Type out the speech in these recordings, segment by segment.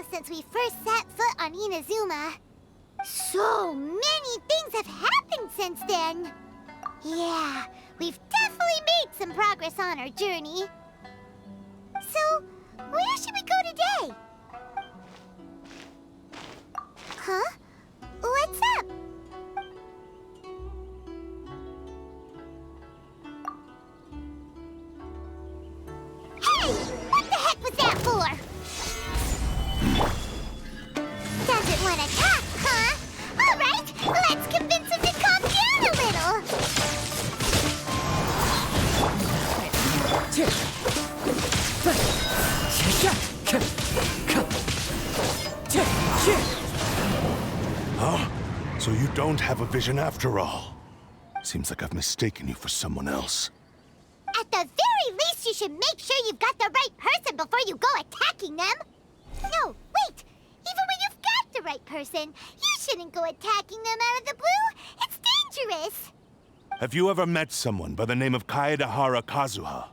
Since we first set foot on Inazuma. So many things have happened since then. Yeah, we've definitely made some progress on our journey. So, where should we go today? Huh? What's up? Hey! What the heck was that for? Doesn't want to talk, huh? All right, let's convince him to calm down a little. Huh? So you don't have a vision after all. Seems like I've mistaken you for someone else. At the very least, you should make sure you've got the right person before you go attacking them. No, wait! Even when you've got the right person, you shouldn't go attacking them out of the blue. It's dangerous. Have you ever met someone by the name of Kaedehara Kazuha?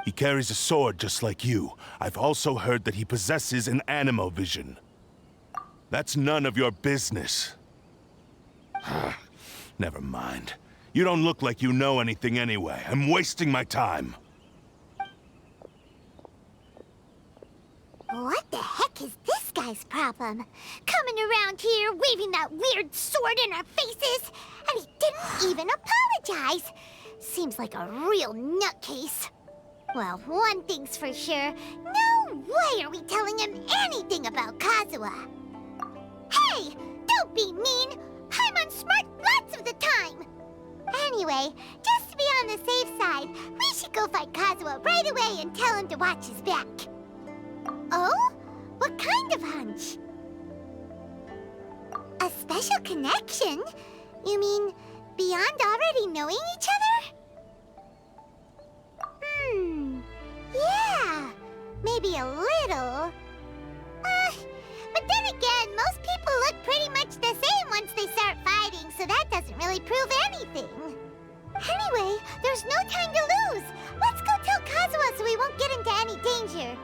He carries a sword just like you. I've also heard that he possesses an animo vision. That's none of your business. Never mind. You don't look like you know anything anyway. I'm wasting my time. What the heck is this guy's problem? Coming around here, waving that weird sword in our faces, and he didn't even apologize. Seems like a real nutcase. Well, one thing's for sure, no way are we telling him anything about Kazuha. Hey, don't be mean. Paimon's smart lots of the time. Anyway, just to be on the safe side, we should go find Kazuha right away and tell him to watch his back. Oh? What kind of hunch? A special connection? You mean beyond already knowing each other? Yeah, maybe a little. But then again, most people look pretty much the same once they start fighting, so that doesn't really prove anything. Anyway, there's no time to lose. Let's go tell Kazuha so we won't get into any danger.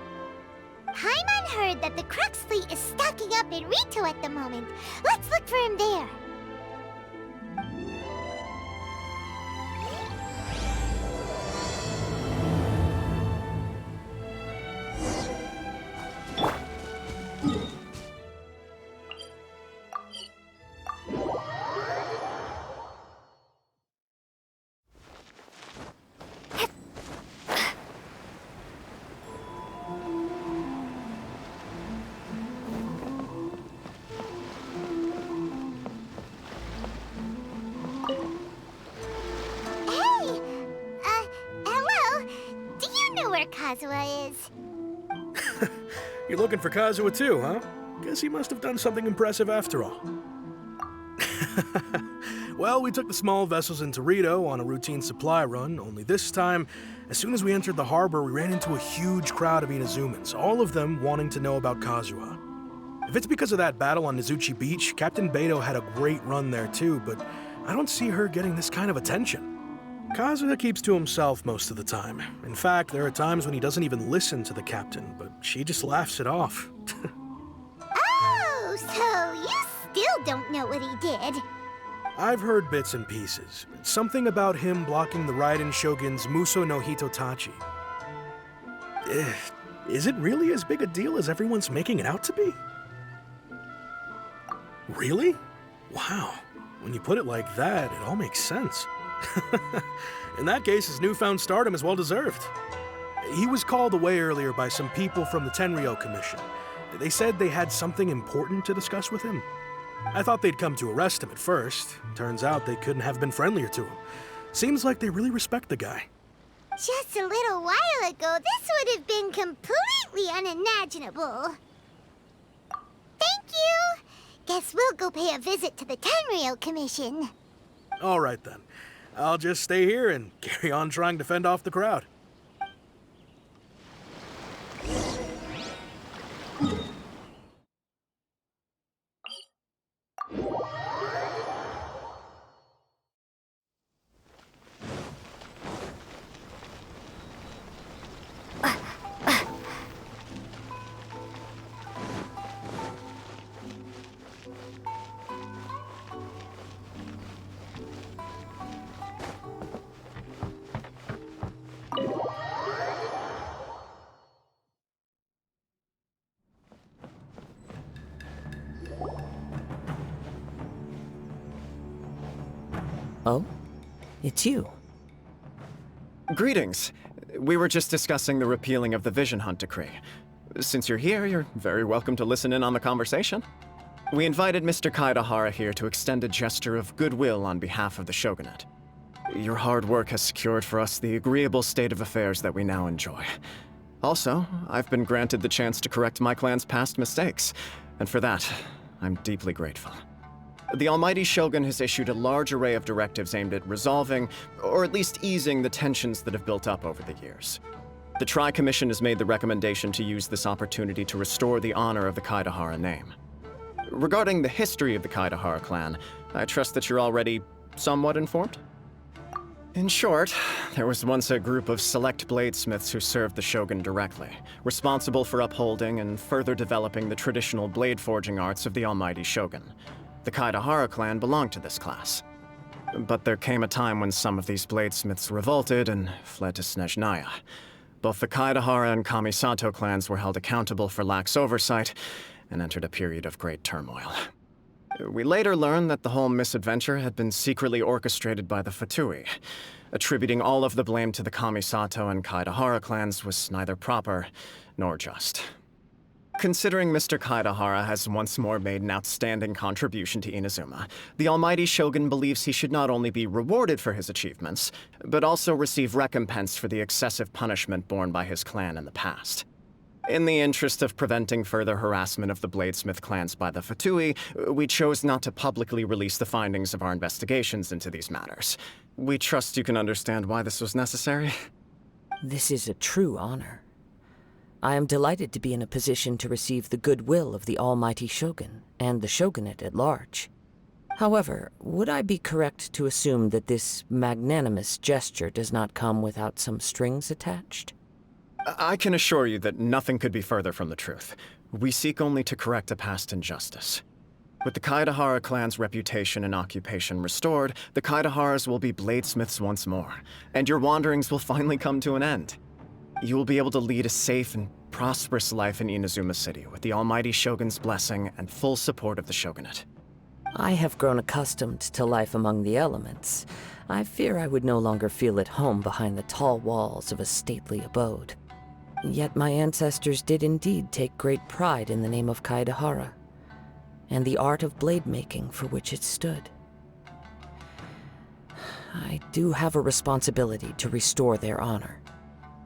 Paimon heard that the Crux fleet is stocking up in Rito at the moment. Let's look for him there. Kazuha is. You're looking for Kazuha too, huh? Guess he must have done something impressive after all. Well, we took the small vessels into Rito on a routine supply run, only this time, as soon as we entered the harbor, we ran into a huge crowd of Inazumans, all of them wanting to know about Kazuha. If it's because of that battle on Nizuchi Beach, Captain Beidou had a great run there too, but I don't see her getting this kind of attention. Kazuha keeps to himself most of the time. In fact, there are times when he doesn't even listen to the captain, but she just laughs it off. Oh, so you still don't know what he did? I've heard bits and pieces. Something about him blocking the Raiden Shogun's Muso no Hitotachi. Is it really as big a deal as everyone's making it out to be? Really? Wow. When you put it like that, it all makes sense. In that case, his newfound stardom is well-deserved. He was called away earlier by some people from the Tenryou Commission. They said they had something important to discuss with him. I thought they'd come to arrest him at first. Turns out they couldn't have been friendlier to him. Seems like they really respect the guy. Just a little while ago, this would have been completely unimaginable. Thank you! Guess we'll go pay a visit to the Tenryou Commission. All right then. I'll just stay here and carry on trying to fend off the crowd. Oh? It's you. Greetings. We were just discussing the repealing of the Vision Hunt Decree. Since you're here, you're very welcome to listen in on the conversation. We invited Mr. Kaedehara here to extend a gesture of goodwill on behalf of the Shogunate. Your hard work has secured for us the agreeable state of affairs that we now enjoy. Also, I've been granted the chance to correct my clan's past mistakes, and for that, I'm deeply grateful. The Almighty Shogun has issued a large array of directives aimed at resolving, or at least easing, the tensions that have built up over the years. The Tri-Commission has made the recommendation to use this opportunity to restore the honor of the Kaedehara name. Regarding the history of the Kaedehara clan, I trust that you're already somewhat informed? In short, there was once a group of select bladesmiths who served the Shogun directly, responsible for upholding and further developing the traditional blade forging arts of the Almighty Shogun. The Kaedehara clan belonged to this class. But there came a time when some of these bladesmiths revolted and fled to Snezhnaya. Both the Kaedehara and Kamisato clans were held accountable for lax oversight and entered a period of great turmoil. We later learned that the whole misadventure had been secretly orchestrated by the Fatui. Attributing all of the blame to the Kamisato and Kaedehara clans was neither proper nor just. Considering Mr. Kaedehara has once more made an outstanding contribution to Inazuma, the Almighty Shogun believes he should not only be rewarded for his achievements, but also receive recompense for the excessive punishment borne by his clan in the past. In the interest of preventing further harassment of the Bladesmith clans by the Fatui, we chose not to publicly release the findings of our investigations into these matters. We trust you can understand why this was necessary. This is a true honor. I am delighted to be in a position to receive the goodwill of the Almighty Shogun and the Shogunate at large. However, would I be correct to assume that this magnanimous gesture does not come without some strings attached? I can assure you that nothing could be further from the truth. We seek only to correct a past injustice. With the Kaedehara clan's reputation and occupation restored, the Kaedeharas will be bladesmiths once more, and your wanderings will finally come to an end. You will be able to lead a safe and prosperous life in Inazuma City with the Almighty Shogun's blessing and full support of the Shogunate. I have grown accustomed to life among the elements. I fear I would no longer feel at home behind the tall walls of a stately abode. Yet my ancestors did indeed take great pride in the name of Kaedehara, and the art of blade making for which it stood. I do have a responsibility to restore their honor.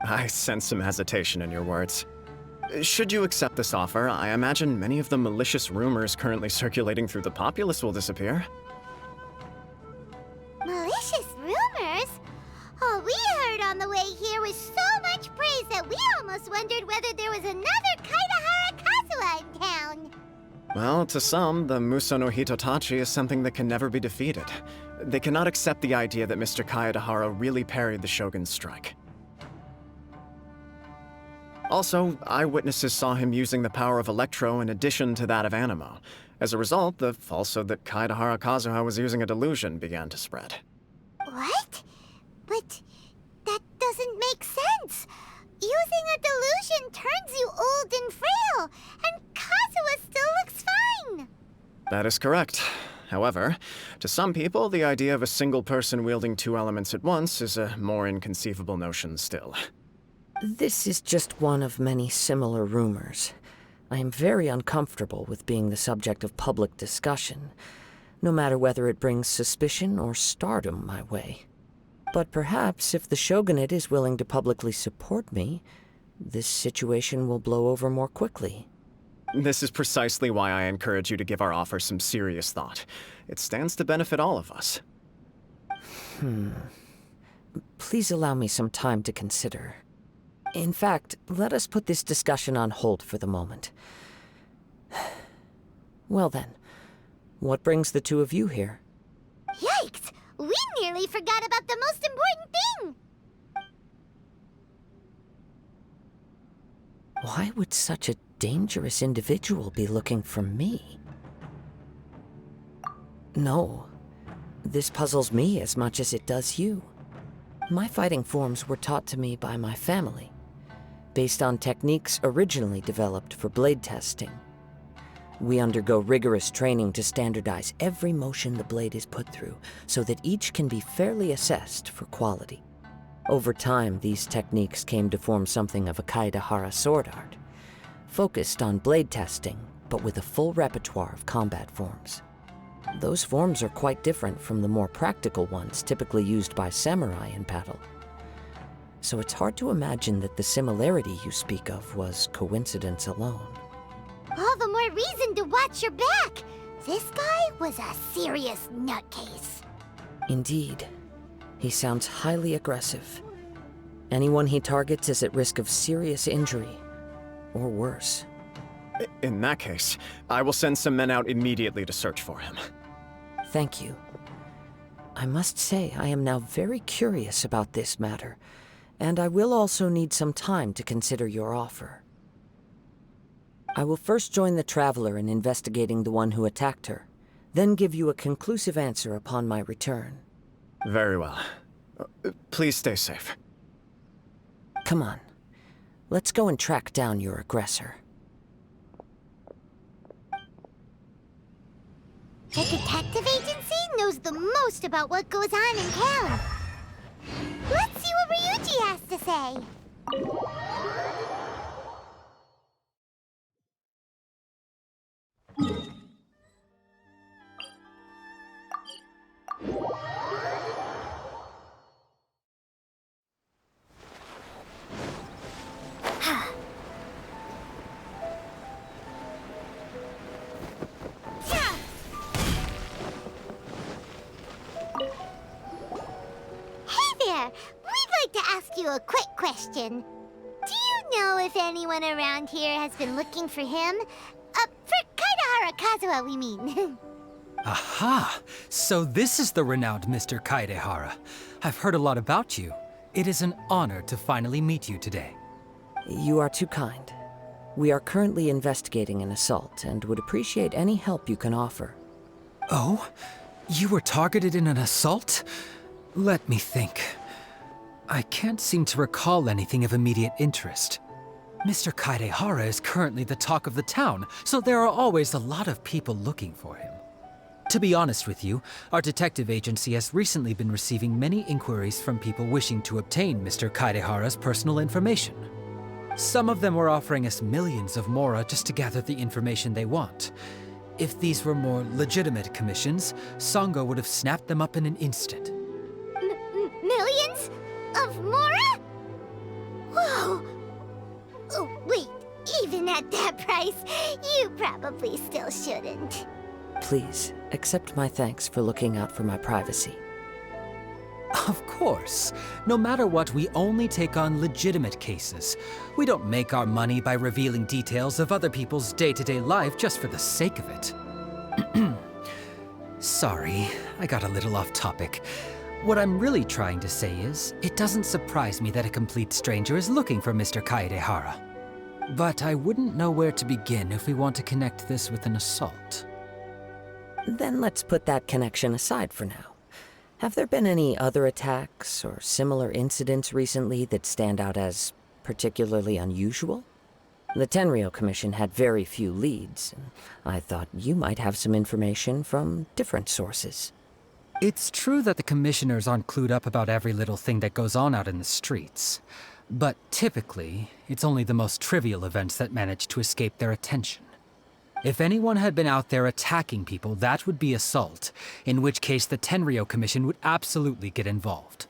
I sense some hesitation in your words. Should you accept this offer, I imagine many of the malicious rumors currently circulating through the populace will disappear. Malicious rumors? All we heard on the way here was so much praise that we almost wondered whether there was another Kaedehara Kazuha in town. Well, to some, the Muso no Hitotachi is something that can never be defeated. They cannot accept the idea that Mr. Kaedehara really parried the Shogun's strike. Also, eyewitnesses saw him using the power of Electro in addition to that of Animo. As a result, the falsehood that Kaedehara Kazuha was using a delusion began to spread. What? But that doesn't make sense. Using a delusion turns you old and frail, and Kazuha still looks fine. That is correct. However, to some people, the idea of a single person wielding two elements at once is a more inconceivable notion still. This is just one of many similar rumors. I am very uncomfortable with being the subject of public discussion, no matter whether it brings suspicion or stardom my way. But perhaps if the Shogunate is willing to publicly support me, this situation will blow over more quickly. This is precisely why I encourage you to give our offer some serious thought. It stands to benefit all of us. Please allow me some time to consider. In fact, let us put this discussion on hold for the moment. Well then, what brings the two of you here? Yikes! We nearly forgot about the most important thing! Why would such a dangerous individual be looking for me? No, this puzzles me as much as it does you. My fighting forms were taught to me by my family, based on techniques originally developed for blade testing. We undergo rigorous training to standardize every motion the blade is put through, so that each can be fairly assessed for quality. Over time, these techniques came to form something of a Kaedehara sword art, focused on blade testing, but with a full repertoire of combat forms. Those forms are quite different from the more practical ones typically used by samurai in battle. So it's hard to imagine that the similarity you speak of was coincidence alone. All the more reason to watch your back! This guy was a serious nutcase. Indeed. He sounds highly aggressive. Anyone he targets is at risk of serious injury, or worse. In that case, I will send some men out immediately to search for him. Thank you. I must say I am now very curious about this matter, and I will also need some time to consider your offer. I will first join the Traveler in investigating the one who attacked her, then give you a conclusive answer upon my return. Very well. Please stay safe. Come on. Let's go and track down your aggressor. The detective agency knows the most about what goes on in town. Let's see what Ryuji has to say. We'd like to ask you a quick question. Do you know if anyone around here has been looking for him? For Kaedehara Kazuha, we mean. Aha! So this is the renowned Mr. Kaedehara. I've heard a lot about you. It is an honor to finally meet you today. You are too kind. We are currently investigating an assault and would appreciate any help you can offer. Oh? You were targeted in an assault? Let me think. I can't seem to recall anything of immediate interest. Mr. Kaedehara is currently the talk of the town, so there are always a lot of people looking for him. To be honest with you, our detective agency has recently been receiving many inquiries from people wishing to obtain Mr. Kaedehara's personal information. Some of them were offering us millions of mora just to gather the information they want. If these were more legitimate commissions, Sango would have snapped them up in an instant. Millions? Of mora? Whoa! Oh, wait, even at that price, you probably still shouldn't. Please, accept my thanks for looking out for my privacy. Of course. No matter what, we only take on legitimate cases. We don't make our money by revealing details of other people's day-to-day life just for the sake of it. Sorry, I got a little off topic. What I'm really trying to say is, it doesn't surprise me that a complete stranger is looking for Mr. Kaedehara. But I wouldn't know where to begin if we want to connect this with an assault. Then let's put that connection aside for now. Have there been any other attacks or similar incidents recently that stand out as particularly unusual? The Tenryou Commission had very few leads, and I thought you might have some information from different sources. It's true that the commissioners aren't clued up about every little thing that goes on out in the streets. But typically, it's only the most trivial events that manage to escape their attention. If anyone had been out there attacking people, that would be assault, in which case the Tenryou Commission would absolutely get involved.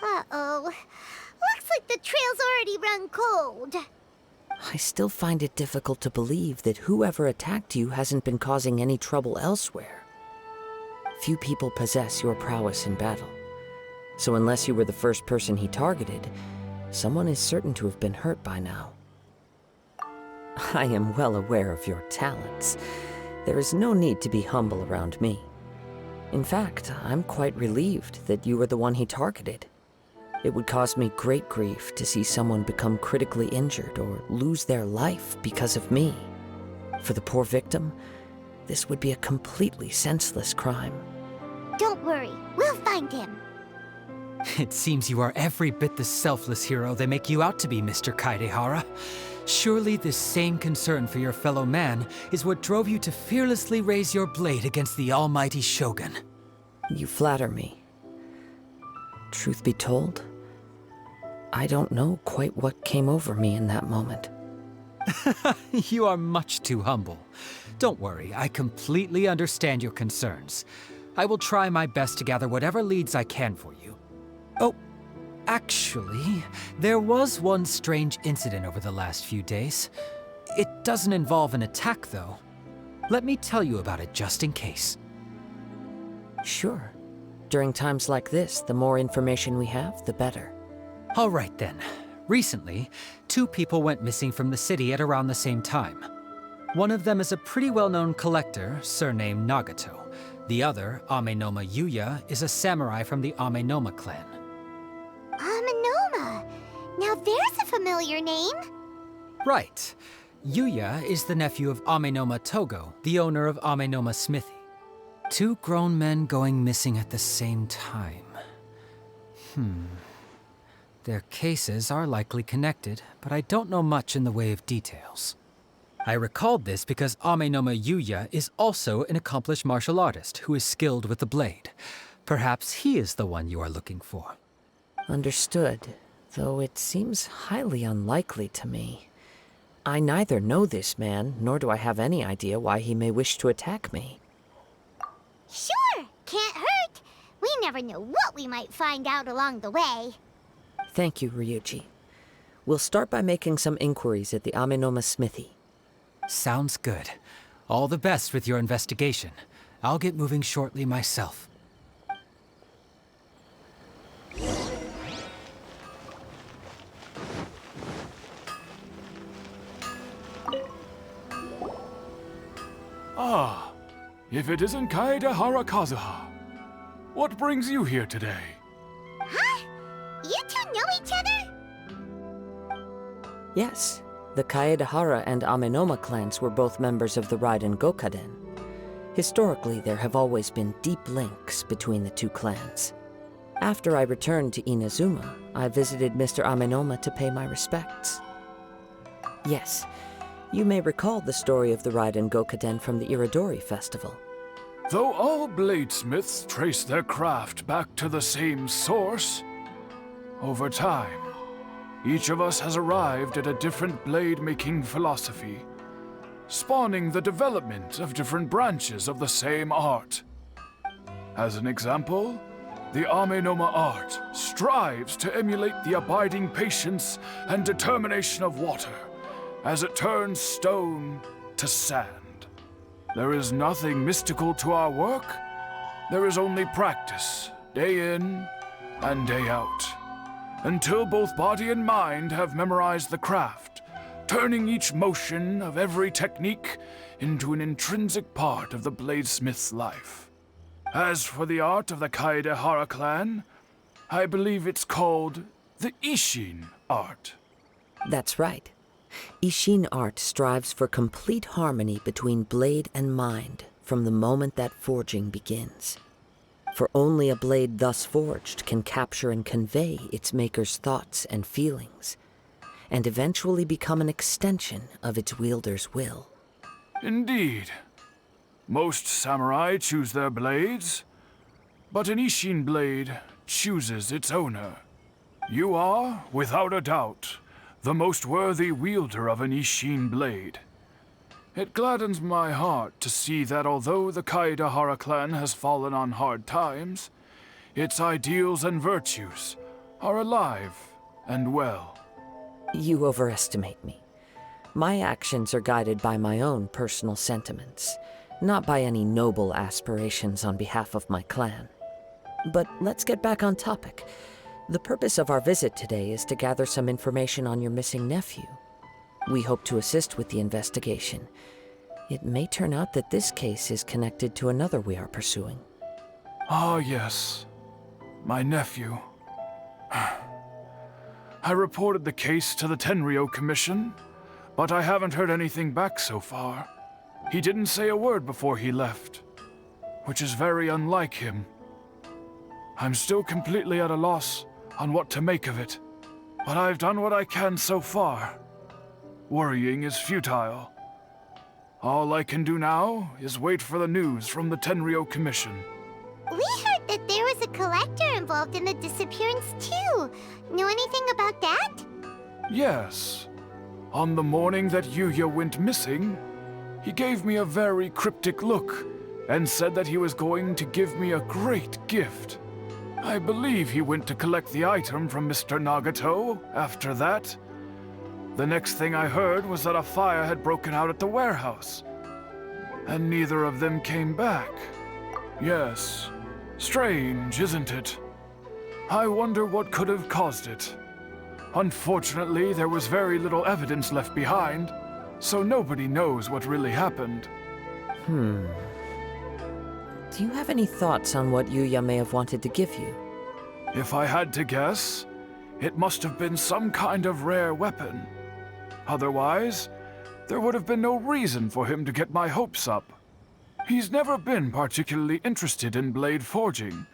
Uh-oh. Looks like the trail's already run cold. I still find it difficult to believe that whoever attacked you hasn't been causing any trouble elsewhere. Few people possess your prowess in battle. So unless you were the first person he targeted, someone is certain to have been hurt by now. I am well aware of your talents. There is no need to be humble around me. In fact, I'm quite relieved that you were the one he targeted. It would cause me great grief to see someone become critically injured or lose their life because of me. For the poor victim, this would be a completely senseless crime. Don't worry, we'll find him. It seems you are every bit the selfless hero they make you out to be, Mr. Kaedehara. Surely this same concern for your fellow man is what drove you to fearlessly raise your blade against the almighty Shogun. You flatter me. Truth be told, I don't know quite what came over me in that moment. You are much too humble. Don't worry, I completely understand your concerns. I will try my best to gather whatever leads I can for you. Oh, actually, there was one strange incident over the last few days. It doesn't involve an attack, though. Let me tell you about it just in case. Sure. During times like this, the more information we have, the better. All right then. Recently, 2 people went missing from the city at around the same time. One of them is a pretty well-known collector, surnamed Nagato. The other, Amenoma Yuya, is a samurai from the Amenoma clan. Amenoma. Now there's a familiar name. Right. Yuya is the nephew of Amenoma Togo, the owner of Amenoma Smithy. 2 grown men going missing at the same time. Their cases are likely connected, but I don't know much in the way of details. I recalled this because Amenoma Yuya is also an accomplished martial artist who is skilled with the blade. Perhaps he is the one you are looking for. Understood, though it seems highly unlikely to me. I neither know this man, nor do I have any idea why he may wish to attack me. Sure, can't hurt. We never know what we might find out along the way. Thank you, Ryuji. We'll start by making some inquiries at the Amenoma Smithy. Sounds good. All the best with your investigation. I'll get moving shortly myself. Ah, if it isn't Kaedehara Kazuha. What brings you here today? Huh? You 2 know each other? Yes, the Kaedehara and Amenoma clans were both members of the Raiden Gokaden. Historically, there have always been deep links between the 2 clans. After I returned to Inazuma, I visited Mr. Amenoma to pay my respects. Yes, you may recall the story of the Raiden Gokaden from the Iridori Festival. Though all bladesmiths trace their craft back to the same source, over time, each of us has arrived at a different blade-making philosophy, spawning the development of different branches of the same art. As an example, the Amenoma art strives to emulate the abiding patience and determination of water as it turns stone to sand. There is nothing mystical to our work. There is only practice, day in and day out, until both body and mind have memorized the craft, turning each motion of every technique into an intrinsic part of the bladesmith's life. As for the art of the Kaedehara clan, I believe it's called the Ishin art. That's right. Ishin art strives for complete harmony between blade and mind from the moment that forging begins. For only a blade thus forged can capture and convey its maker's thoughts and feelings, and eventually become an extension of its wielder's will. Indeed. Most samurai choose their blades, but an Ishin blade chooses its owner. You are, without a doubt, the most worthy wielder of an Ishin blade. It gladdens my heart to see that although the Kaedehara clan has fallen on hard times, its ideals and virtues are alive and well. You overestimate me. My actions are guided by my own personal sentiments, not by any noble aspirations on behalf of my clan. But let's get back on topic. The purpose of our visit today is to gather some information on your missing nephew. We hope to assist with the investigation. It may turn out that this case is connected to another we are pursuing. Ah, yes. My nephew. I reported the case to the Tenryou Commission, but I haven't heard anything back so far. He didn't say a word before he left, which is very unlike him. I'm still completely at a loss on what to make of it, but I've done what I can so far. Worrying is futile. All I can do now is wait for the news from the Tenryou Commission. We heard that there was a collector involved in the disappearance too. Know anything about that? Yes. On the morning that Yuya went missing, he gave me a very cryptic look and said that he was going to give me a great gift. I believe he went to collect the item from Mr. Nagato after that. The next thing I heard was that a fire had broken out at the warehouse, and neither of them came back. Yes, strange, isn't it? I wonder what could have caused it. Unfortunately, there was very little evidence left behind, so nobody knows what really happened. Do you have any thoughts on what Yuya may have wanted to give you? If I had to guess, it must have been some kind of rare weapon. Otherwise, there would have been no reason for him to get my hopes up. He's never been particularly interested in blade forging,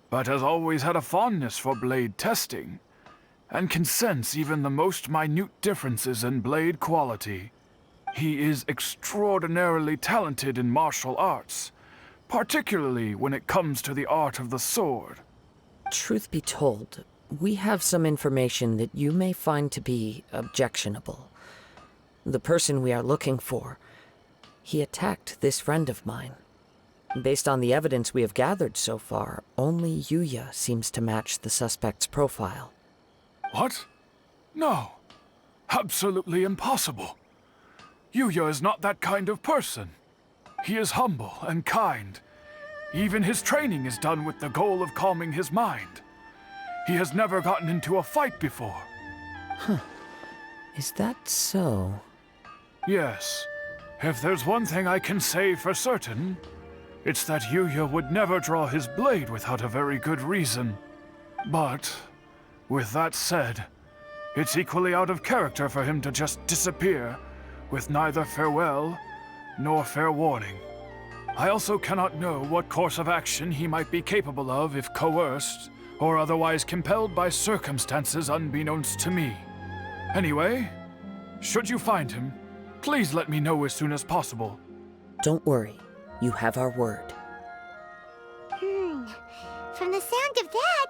but has always had a fondness for blade testing, and can sense even the most minute differences in blade quality. He is extraordinarily talented in martial arts, particularly when it comes to the art of the sword. Truth be told, we have some information that you may find to be objectionable. The person we are looking for, he attacked this friend of mine. Based on the evidence we have gathered so far, only Yuya seems to match the suspect's profile. What? No. Absolutely impossible. Yuya is not that kind of person. He is humble and kind. Even his training is done with the goal of calming his mind. He has never gotten into a fight before. Is that so? Yes. If there's one thing I can say for certain, it's that Yuya would never draw his blade without a very good reason. But, with that said, it's equally out of character for him to just disappear, with neither farewell nor fair warning. I also cannot know what course of action he might be capable of if coerced, or otherwise compelled by circumstances unbeknownst to me. Anyway, should you find him, please let me know as soon as possible. Don't worry, you have our word. From the sound of that,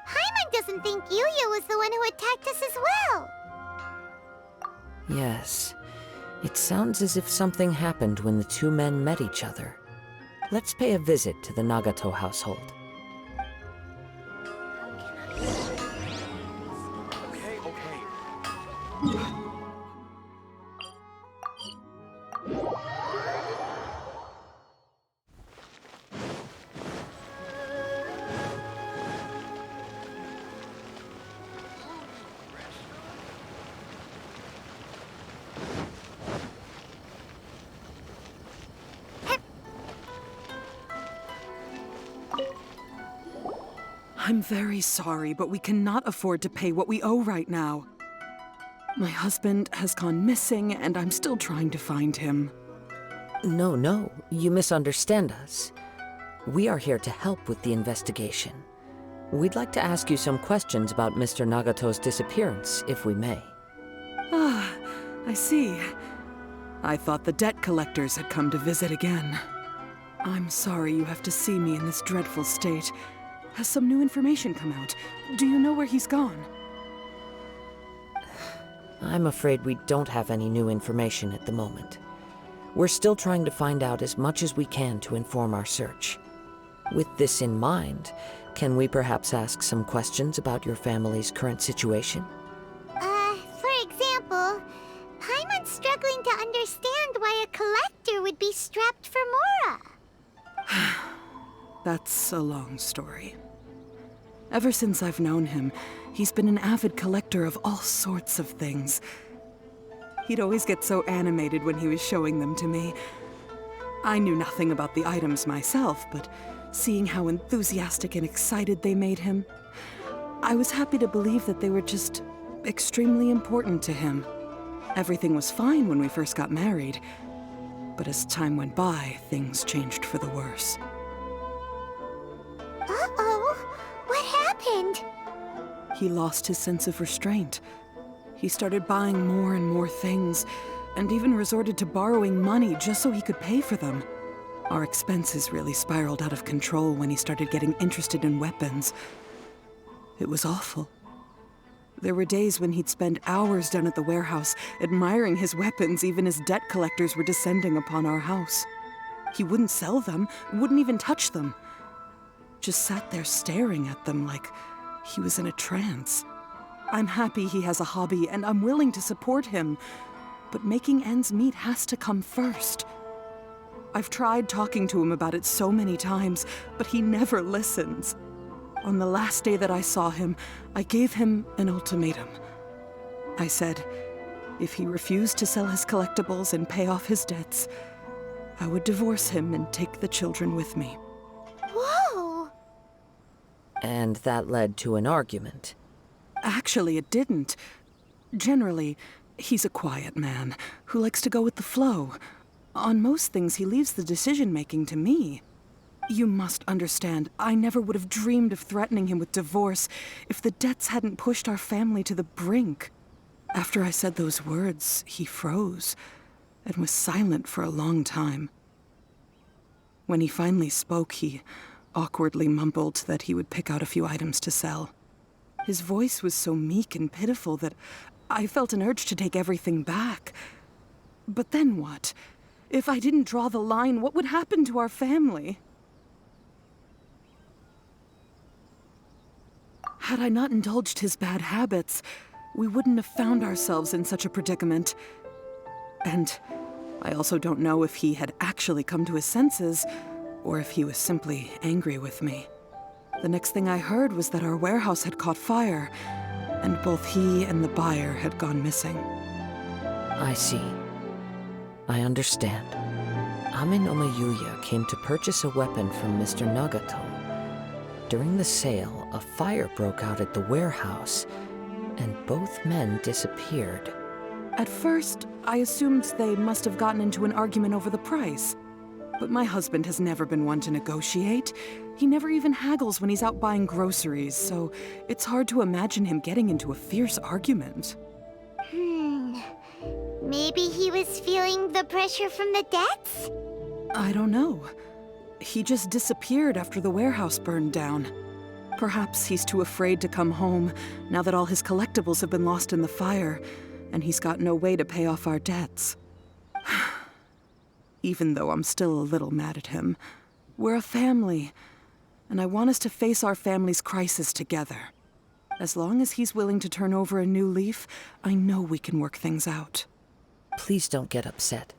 Hyman doesn't think Yuya was the one who attacked us as well. Yes, it sounds as if something happened when the two men met each other. Let's pay a visit to the Nagato household. I'm very sorry, but we cannot afford to pay what we owe right now. My husband has gone missing, and I'm still trying to find him. No, you misunderstand us. We are here to help with the investigation. We'd like to ask you some questions about Mr. Nagato's disappearance, if we may. Ah, I see. I thought the debt collectors had come to visit again. I'm sorry you have to see me in this dreadful state. Has some new information come out? Do you know where he's gone? I'm afraid we don't have any new information at the moment. We're still trying to find out as much as we can to inform our search. With this in mind, Can we perhaps ask some questions about your family's current situation? For example, Paimon's struggling to understand why a collector would be strapped for Mora. That's a long story. Ever since I've known him, he's been an avid collector of all sorts of things. He'd always get so animated when he was showing them to me. I knew nothing about the items myself, but seeing how enthusiastic and excited they made him, I was happy to believe that they were just extremely important to him. Everything was fine when we first got married, but as time went by, things changed for the worse. Uh-oh, what happened? He lost his sense of restraint. He started buying more and more things, and even resorted to borrowing money just so he could pay for them. Our expenses really spiraled out of control when he started getting interested in weapons. It was awful. There were days when he'd spend hours down at the warehouse, admiring his weapons even as debt collectors were descending upon our house. He wouldn't sell them, wouldn't even touch them. Just sat there staring at them like he was in a trance. I'm happy he has a hobby, and I'm willing to support him, but making ends meet has to come first. I've tried talking to him about it so many times, but he never listens. On the last day that I saw him, I gave him an ultimatum. I said, if he refused to sell his collectibles and pay off his debts, I would divorce him and take the children with me. Whoa! And that led to an argument. Actually, it didn't. Generally, he's a quiet man who likes to go with the flow. On most things, he leaves the decision-making to me. You must understand, I never would have dreamed of threatening him with divorce if the debts hadn't pushed our family to the brink. After I said those words, he froze and was silent for a long time. When he finally spoke, he awkwardly mumbled that he would pick out a few items to sell. His voice was so meek and pitiful that I felt an urge to take everything back. But then what? If I didn't draw the line, what would happen to our family? Had I not indulged his bad habits, we wouldn't have found ourselves in such a predicament. And I also don't know if he had actually come to his senses, or if he was simply angry with me. The next thing I heard was that our warehouse had caught fire, and both he and the buyer had gone missing. I see. I understand. Amin Omayuya came to purchase a weapon from Mr. Nagato. During the sale, a fire broke out at the warehouse, and both men disappeared. At first, I assumed they must have gotten into an argument over the price. But my husband has never been one to negotiate. He never even haggles when he's out buying groceries, so it's hard to imagine him getting into a fierce argument. Maybe he was feeling the pressure from the debts? I don't know. He just disappeared after the warehouse burned down. Perhaps he's too afraid to come home now that all his collectibles have been lost in the fire, and he's got no way to pay off our debts. Even though I'm still a little mad at him, we're a family, and I want us to face our family's crisis together. As long as he's willing to turn over a new leaf, I know we can work things out. Please don't get upset.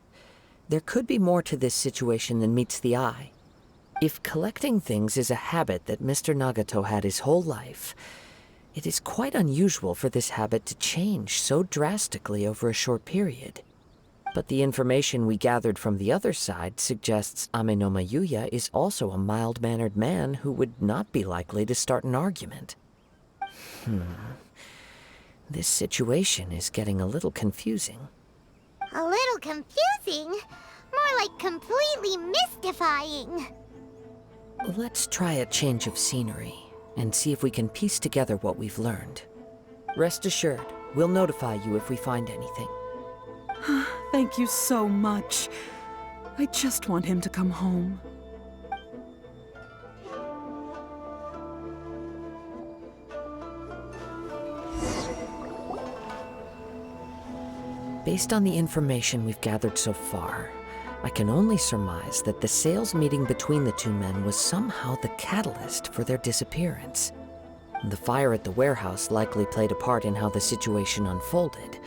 There could be more to this situation than meets the eye. If collecting things is a habit that Mr. Nagato had his whole life, it is quite unusual for this habit to change so drastically over a short period. But the information we gathered from the other side suggests Amenoma Yuya is also a mild-mannered man who would not be likely to start an argument. This situation is getting a little confusing. A little confusing? More like completely mystifying. Let's try a change of scenery and see if we can piece together what we've learned. Rest assured, we'll notify you if we find anything. Thank you so much. I just want him to come home. Based on the information we've gathered so far, I can only surmise that the sales meeting between the two men was somehow the catalyst for their disappearance. The fire at the warehouse likely played a part in how the situation unfolded,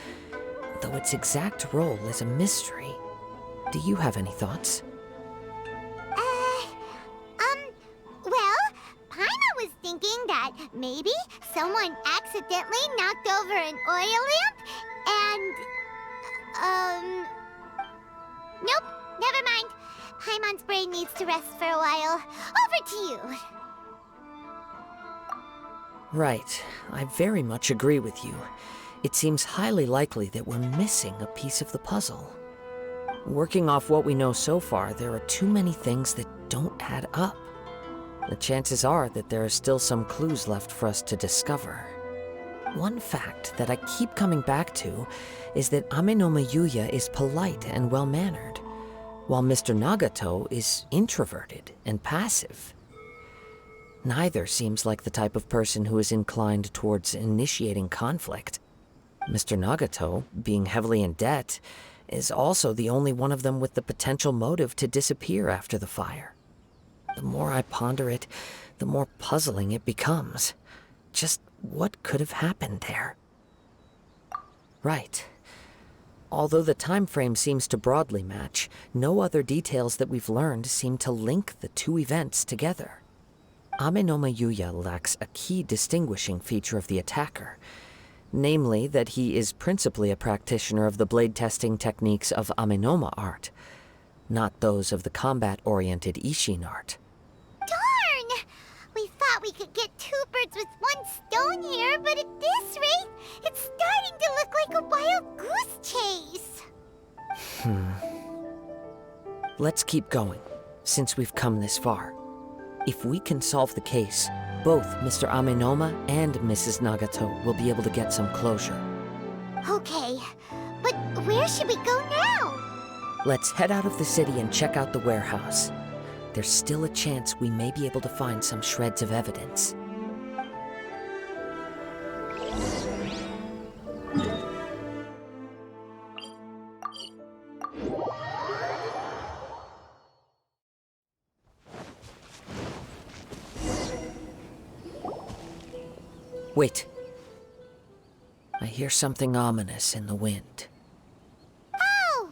though its exact role is a mystery. Do you have any thoughts? Well, Paimon was thinking that maybe someone accidentally knocked over an oil lamp and, nope, never mind. Paimon's brain needs to rest for a while. Over to you. Right. I very much agree with you. It seems highly likely that we're missing a piece of the puzzle. Working off what we know so far, there are too many things that don't add up. The chances are that there are still some clues left for us to discover. One fact that I keep coming back to is that Amenoma Yuya is polite and well-mannered, while Mr. Nagato is introverted and passive. Neither seems like the type of person who is inclined towards initiating conflict. Mr. Nagato, being heavily in debt, is also the only one of them with the potential motive to disappear after the fire. The more I ponder it, the more puzzling it becomes. Just what could have happened there? Right. Although the time frame seems to broadly match, no other details that we've learned seem to link the two events together. Amenoma Yuya lacks a key distinguishing feature of the attacker, namely that he is principally a practitioner of the blade testing techniques of Amenoma art, not those of the combat-oriented Ishin art. Darn! We thought we could get two birds with one stone here, but at this rate, it's starting to look like a wild goose chase. Let's keep going, since we've come this far. If we can solve the case, both Mr. Amenoma and Mrs. Nagato will be able to get some closure. Okay, but where should we go now? Let's head out of the city and check out the warehouse. There's still a chance we may be able to find some shreds of evidence. Wait. I hear something ominous in the wind. Oh!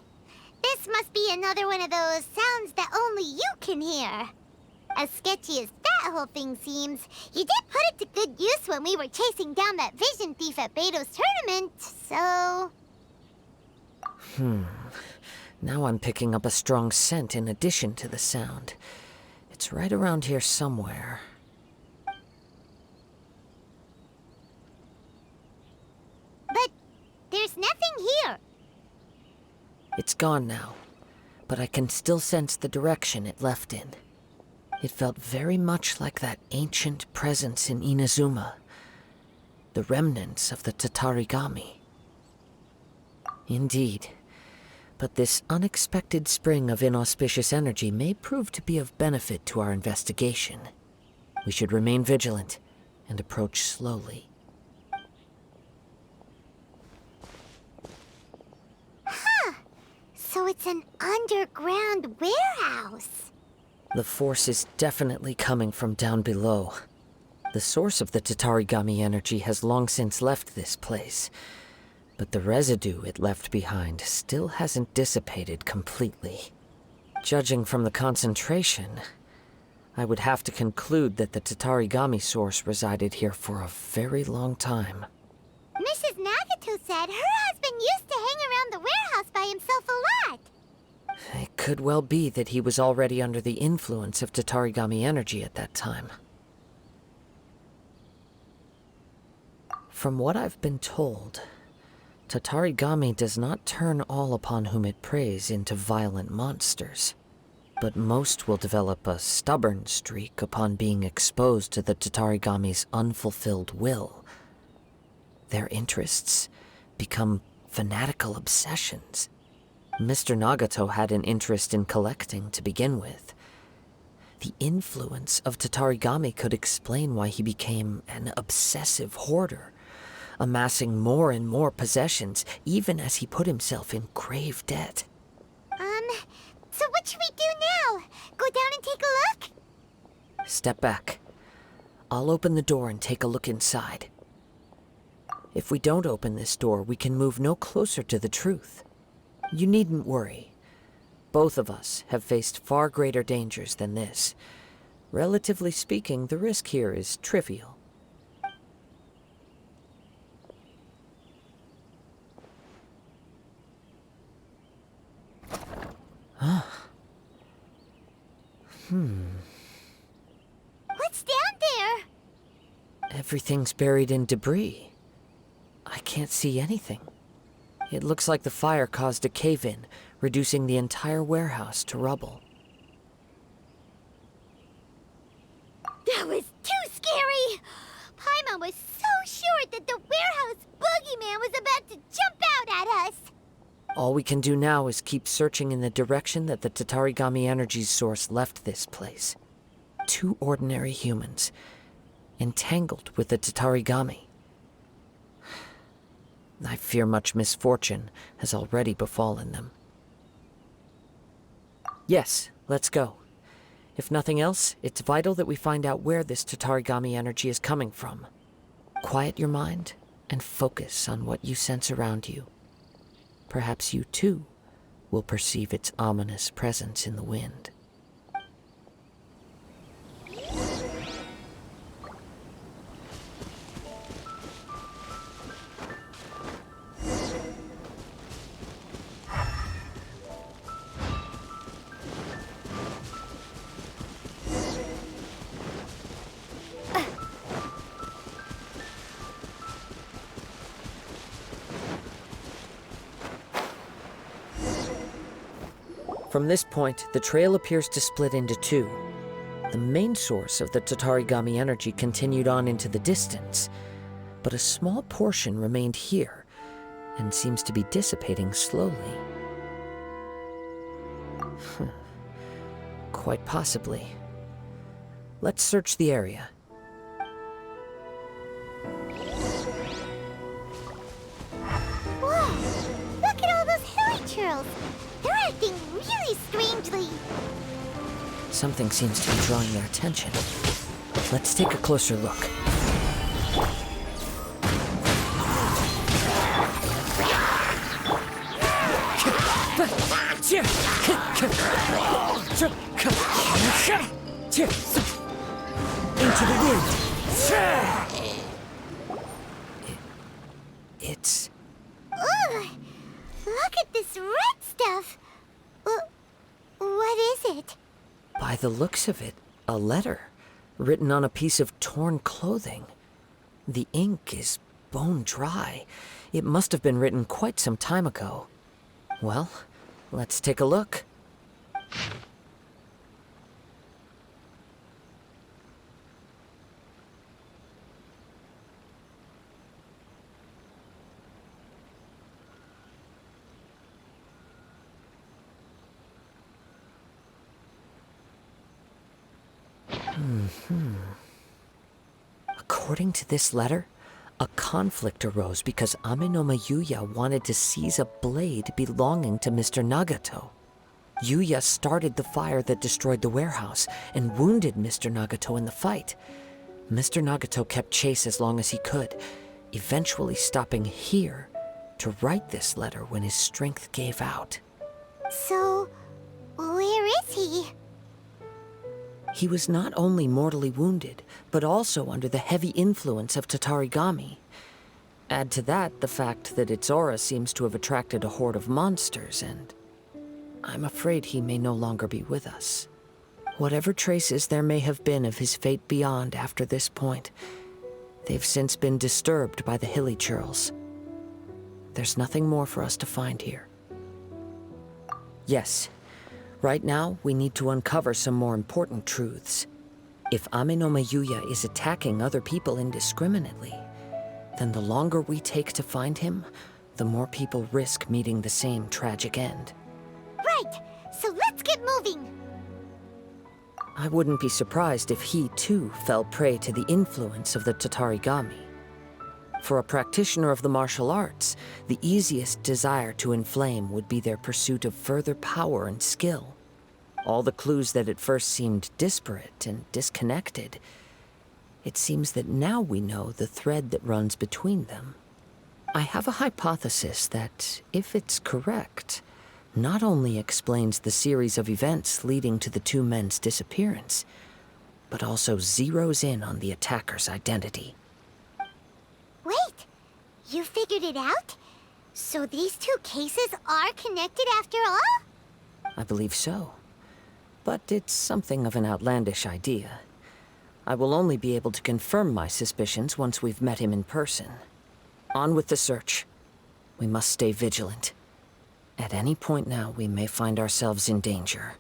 This must be another one of those sounds that only you can hear. As sketchy as that whole thing seems, you did put it to good use when we were chasing down that vision thief at Beto's tournament, so... Now I'm picking up a strong scent in addition to the sound. It's right around here somewhere. But there's nothing here. It's gone now, but I can still sense the direction it left in. It felt very much like that ancient presence in Inazuma, the remnants of the Tatarigami. Indeed, but this unexpected spring of inauspicious energy may prove to be of benefit to our investigation. We should remain vigilant and approach slowly. So it's an underground warehouse. The force is definitely coming from down below. The source of the Tatarigami energy has long since left this place, but the residue it left behind still hasn't dissipated completely. Judging from the concentration, I would have to conclude that the Tatarigami source resided here for a very long time. Mrs. Nagato said her husband used to hang around the warehouse by himself a lot. It could well be that he was already under the influence of Tatarigami energy at that time. From what I've been told, Tatarigami does not turn all upon whom it preys into violent monsters, but most will develop a stubborn streak upon being exposed to the Tatarigami's unfulfilled will. Their interests become fanatical obsessions. Mr. Nagato had an interest in collecting to begin with. The influence of Tatarigami could explain why he became an obsessive hoarder, amassing more and more possessions even as he put himself in grave debt. So step back. I'll open the door and take a look inside. If we don't open this door, we can move no closer to the truth. You needn't worry. Both of us have faced far greater dangers than this. Relatively speaking, the risk here is trivial. What's down there? Everything's buried in debris. I can't see anything. It looks like the fire caused a cave-in, reducing the entire warehouse to rubble. That was too scary! Paimon was so sure that the warehouse boogeyman was about to jump out at us! All we can do now is keep searching in the direction that the Tatarigami energy source left this place. 2 ordinary humans, entangled with the Tatarigami. I fear much misfortune has already befallen them. Yes, let's go. If nothing else, it's vital that we find out where this Tatarigami energy is coming from. Quiet your mind and focus on what you sense around you. Perhaps you too will perceive its ominous presence in the wind. From this point, the trail appears to split into 2. The main source of the Tatarigami energy continued on into the distance, but a small portion remained here and seems to be dissipating slowly. Quite possibly. Let's search the area. Whoa! Look at all those hilly churls! They're acting really strangely. Something seems to be drawing their attention. Let's take a closer look. Into the wind. It's... Ugh! Look at this red stuff! What is it? By the looks of it, a letter written on a piece of torn clothing. The ink is bone dry. It must have been written quite some time ago. Well, let's take a look. According to this letter, a conflict arose because Amenoma Yuya wanted to seize a blade belonging to Mr. Nagato. Yuya started the fire that destroyed the warehouse and wounded Mr. Nagato in the fight. Mr. Nagato kept chase as long as he could, eventually stopping here to write this letter when his strength gave out. So, where is he? He was not only mortally wounded, but also under the heavy influence of Tatarigami. Add to that the fact that its aura seems to have attracted a horde of monsters, and I'm afraid he may no longer be with us. Whatever traces there may have been of his fate beyond after this point, they've since been disturbed by the hilly churls. There's nothing more for us to find here. Yes. Right now, we need to uncover some more important truths. If Amenoma Yuya is attacking other people indiscriminately, then the longer we take to find him, the more people risk meeting the same tragic end. Right! So let's get moving! I wouldn't be surprised if he, too, fell prey to the influence of the Tatarigami. For a practitioner of the martial arts, the easiest desire to inflame would be their pursuit of further power and skill. All the clues that at first seemed disparate and disconnected, it seems that now we know the thread that runs between them. I have a hypothesis that, if it's correct, not only explains the series of events leading to the two men's disappearance, but also zeroes in on the attacker's identity. Wait, you figured it out? So these two cases are connected after all? I believe so. But it's something of an outlandish idea. I will only be able to confirm my suspicions once we've met him in person. On with the search. We must stay vigilant. At any point now, we may find ourselves in danger.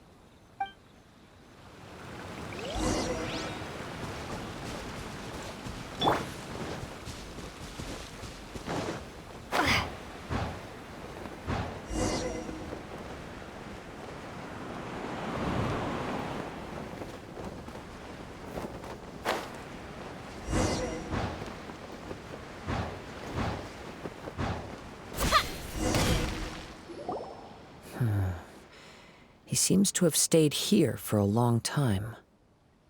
He seems to have stayed here for a long time.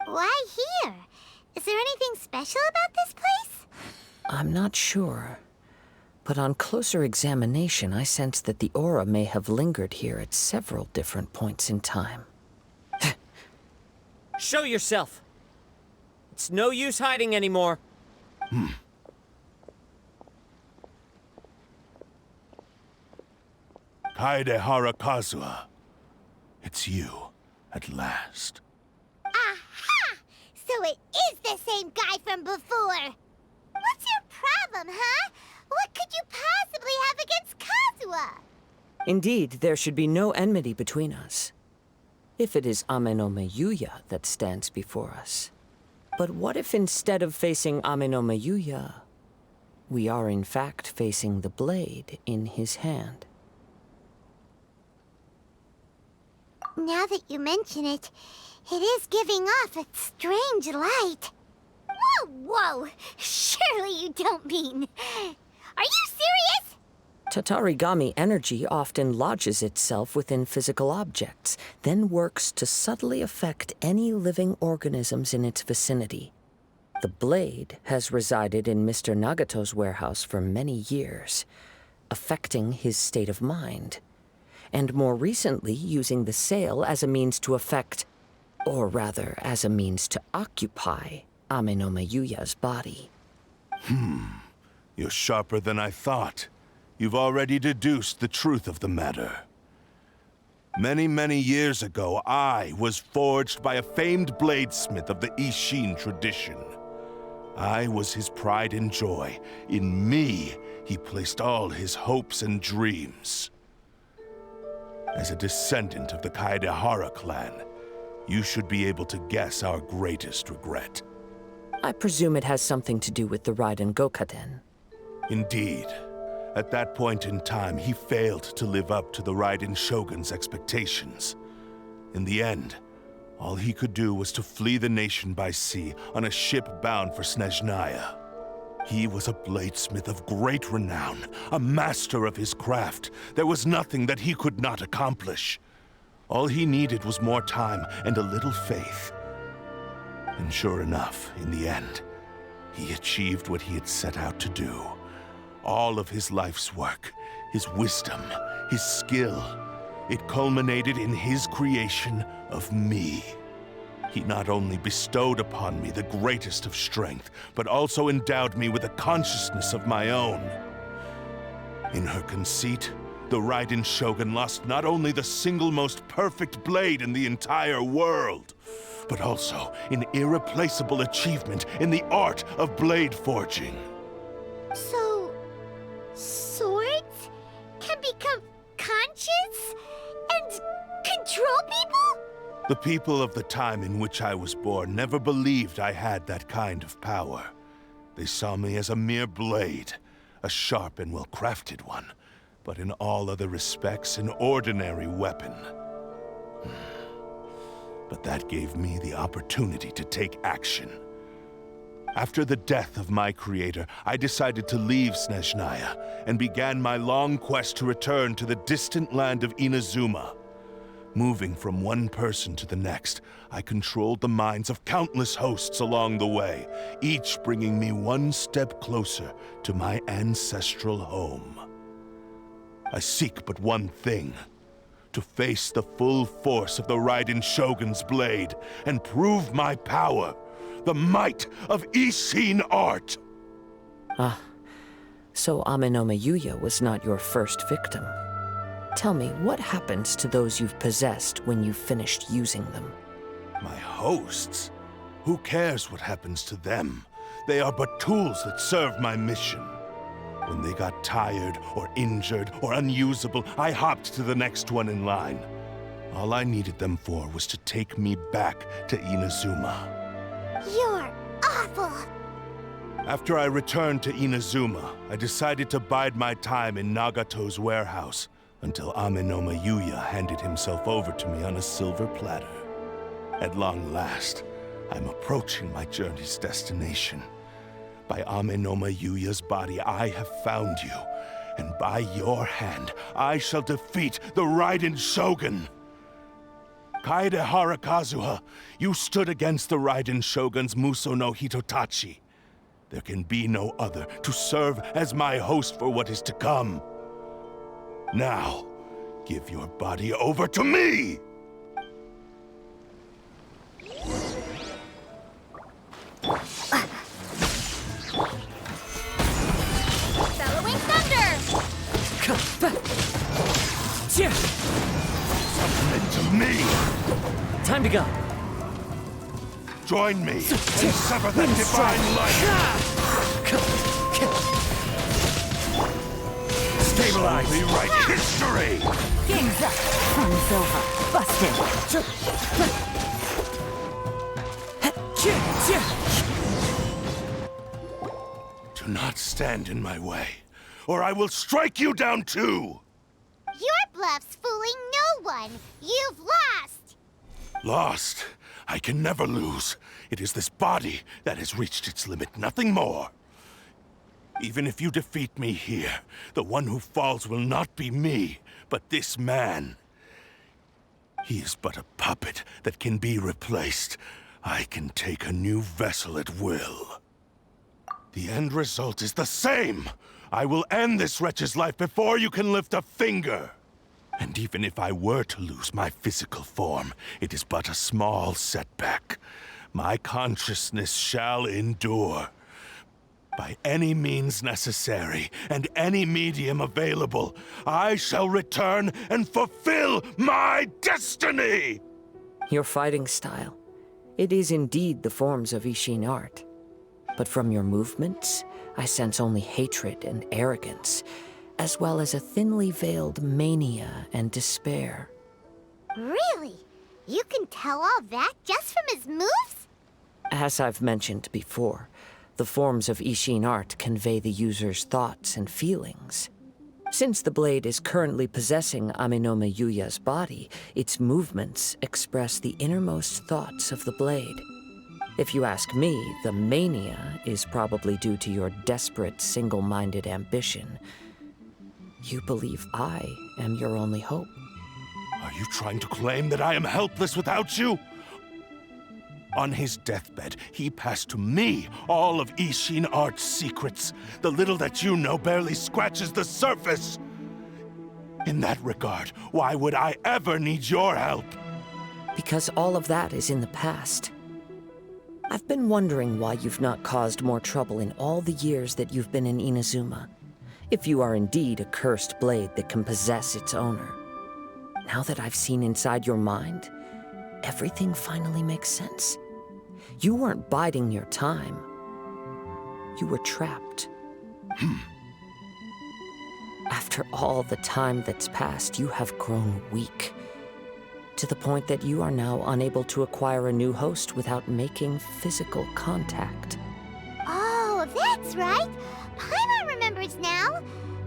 Why here? Is there anything special about this place? I'm not sure. But on closer examination, I sense that the aura may have lingered here at several different points in time. Show yourself! It's no use hiding anymore. Kaedehara Kazuha. It's you, at last. Aha! So it is the same guy from before! What's your problem, huh? What could you possibly have against Kazuha? Indeed, there should be no enmity between us. If it is Ame no Miyuya that stands before us. But what if instead of facing Ame no Miyuya, we are in fact facing the blade in his hand? Now that you mention it, it is giving off a strange light. Whoa, whoa! Surely you don't mean... Are you serious? Tatarigami energy often lodges itself within physical objects, then works to subtly affect any living organisms in its vicinity. The blade has resided in Mr. Nagato's warehouse for many years, affecting his state of mind, and more recently using the sale as a means to affect, or rather as a means to occupy, Ame no Miyuya's body. You're sharper than I thought. You've already deduced the truth of the matter. Many, many years ago, I was forged by a famed bladesmith of the Ishin tradition. I was his pride and joy. In me, he placed all his hopes and dreams. As a descendant of the Kaedehara clan, you should be able to guess our greatest regret. I presume it has something to do with the Raiden Gokaden. Indeed. At that point in time, he failed to live up to the Raiden Shogun's expectations. In the end, all he could do was to flee the nation by sea on a ship bound for Snezhnaya. He was a bladesmith of great renown, a master of his craft. There was nothing that he could not accomplish. All he needed was more time and a little faith. And sure enough, in the end, he achieved what he had set out to do. All of his life's work, his wisdom, his skill, it culminated in his creation of me. He not only bestowed upon me the greatest of strength, but also endowed me with a consciousness of my own. In her conceit, the Raiden Shogun lost not only the single most perfect blade in the entire world, but also an irreplaceable achievement in the art of blade forging. So... swords can become conscious and control people? The people of the time in which I was born never believed I had that kind of power. They saw me as a mere blade, a sharp and well-crafted one, but in all other respects an ordinary weapon. But that gave me the opportunity to take action. After the death of my creator, I decided to leave Snezhnaya and began my long quest to return to the distant land of Inazuma. Moving from one person to the next, I controlled the minds of countless hosts along the way, each bringing me one step closer to my ancestral home. I seek but one thing: to face the full force of the Raiden Shogun's blade and prove my power, the might of Ishin art. Ah, so Amenoma Yuya was not your first victim. Tell me, what happens to those you've possessed when you've finished using them? My hosts? Who cares what happens to them? They are but tools that serve my mission. When they got tired, or injured, or unusable, I hopped to the next one in line. All I needed them for was to take me back to Inazuma. You're awful! After I returned to Inazuma, I decided to bide my time in Nagato's warehouse until Amenoma Yuya handed himself over to me on a silver platter. At long last, I'm approaching my journey's destination. By Amenoma Yuya's body, I have found you, and by your hand, I shall defeat the Raiden Shogun. Kaedehara Kazuha, you stood against the Raiden Shogun's Muso no Hitotachi. There can be no other to serve as my host for what is to come. Now, give your body over to me! Bellowing thunder! Submit to me! Time to go. Join me and sever that divine light! Stabilize! Rewrite history! Game's up. Sun's over. Busted. Do not stand in my way, or I will strike you down too! Your bluff's fooling no one! You've lost! Lost? I can never lose. It is this body that has reached its limit, nothing more. Even if you defeat me here, the one who falls will not be me, but this man. He is but a puppet that can be replaced. I can take a new vessel at will. The end result is the same! I will end this wretch's life before you can lift a finger! And even if I were to lose my physical form, it is but a small setback. My consciousness shall endure. By any means necessary, and any medium available, I shall return and fulfill my destiny! Your fighting style. It is indeed the forms of Ishin art. But from your movements, I sense only hatred and arrogance, as well as a thinly veiled mania and despair. Really? You can tell all that just from his moves? As I've mentioned before, the forms of Ishin art convey the user's thoughts and feelings. Since the blade is currently possessing Amenoma Yuya's body, its movements express the innermost thoughts of the blade. If you ask me, the mania is probably due to your desperate, single-minded ambition. You believe I am your only hope. Are you trying to claim that I am helpless without you? On his deathbed, he passed to me all of Ishin art's secrets. The little that you know barely scratches the surface. In that regard, why would I ever need your help? Because all of that is in the past. I've been wondering why you've not caused more trouble in all the years that you've been in Inazuma. If you are indeed a cursed blade that can possess its owner. Now that I've seen inside your mind, everything finally makes sense. You weren't biding your time. You were trapped. After all the time that's passed, you have grown weak. To the point that you are now unable to acquire a new host without making physical contact. Oh, that's right. Paimon remembers now.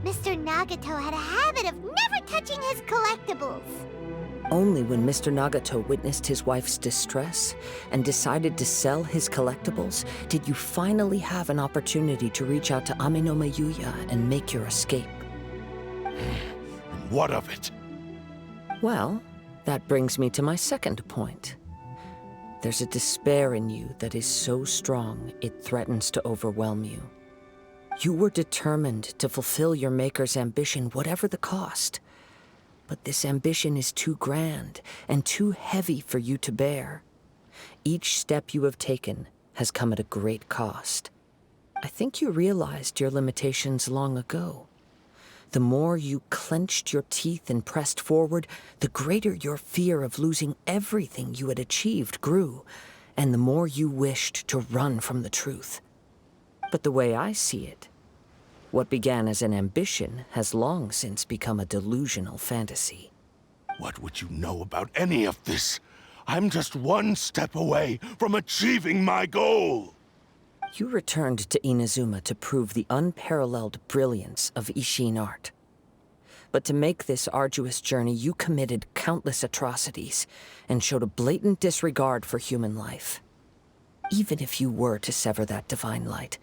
Mr. Nagato had a habit of never touching his collectibles. Only when Mr. Nagato witnessed his wife's distress and decided to sell his collectibles did you finally have an opportunity to reach out to Amenoma Yuya and make your escape. And what of it? Well, That brings me to my second point. There's a despair in you that is so strong it threatens to overwhelm you. You were determined to fulfill your Maker's ambition, whatever the cost. But this ambition is too grand and too heavy for you to bear. Each step you have taken has come at a great cost. I think you realized your limitations long ago. The more you clenched your teeth and pressed forward, the greater your fear of losing everything you had achieved grew, and the more you wished to run from the truth. But the way I see it, what began as an ambition has long since become a delusional fantasy. What would you know about any of this? I'm just one step away from achieving my goal! You returned to Inazuma to prove the unparalleled brilliance of Ishin art. But to make this arduous journey, you committed countless atrocities and showed a blatant disregard for human life. Even if you were to sever that divine light,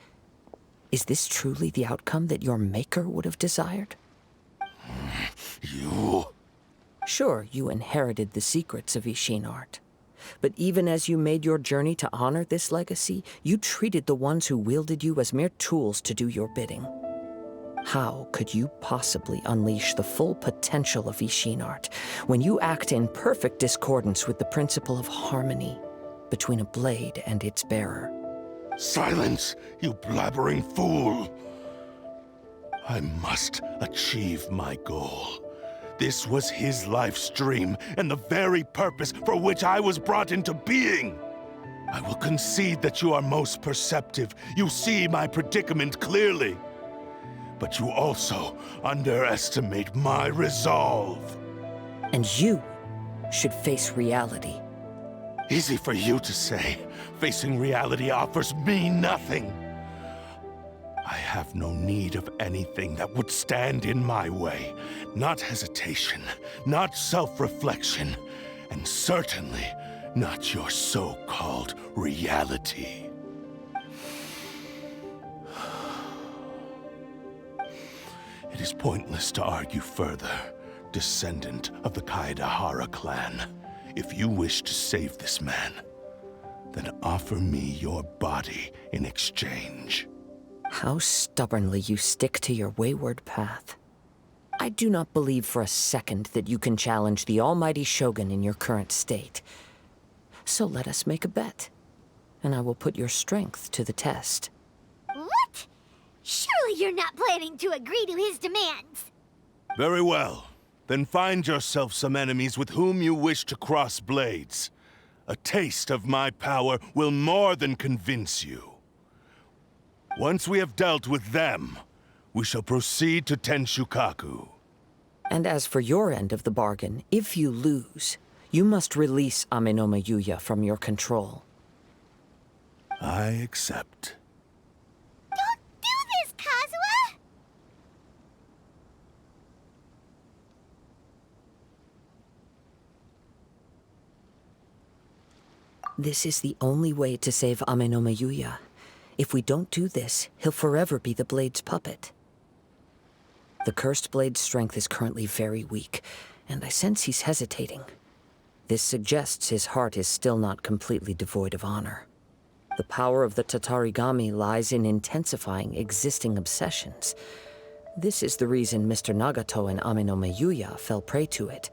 is this truly the outcome that your Maker would have desired? You... Sure, you inherited the secrets of Ishin art. But even as you made your journey to honor this legacy, you treated the ones who wielded you as mere tools to do your bidding. How could you possibly unleash the full potential of Ishin art when you act in perfect discordance with the principle of harmony between a blade and its bearer? Silence, you blabbering fool! I must achieve my goal. This was his life's dream, and the very purpose for which I was brought into being. I will concede that you are most perceptive. You see my predicament clearly. But you also underestimate my resolve. And you should face reality. Easy for you to say. Facing reality offers me nothing. I have no need of anything that would stand in my way. Not hesitation, not self-reflection, and certainly not your so-called reality. It is pointless to argue further, descendant of the Kaedehara clan. If you wish to save this man, then offer me your body in exchange. How stubbornly you stick to your wayward path. I do not believe for a second that you can challenge the almighty Shogun in your current state. So let us make a bet, and I will put your strength to the test. What? Surely you're not planning to agree to his demands. Very well. Then find yourself some enemies with whom you wish to cross blades. A taste of my power will more than convince you. Once we have dealt with them, we shall proceed to Tenshukaku. And as for your end of the bargain, if you lose, you must release Amenoma Yuya from your control. I accept. Don't do this, Kazuha! This is the only way to save Amenoma Yuya. If we don't do this, he'll forever be the Blade's puppet. The Cursed Blade's strength is currently very weak, and I sense he's hesitating. This suggests his heart is still not completely devoid of honor. The power of the Tatarigami lies in intensifying existing obsessions. This is the reason Mr. Nagato and Amenoma Yuya fell prey to it.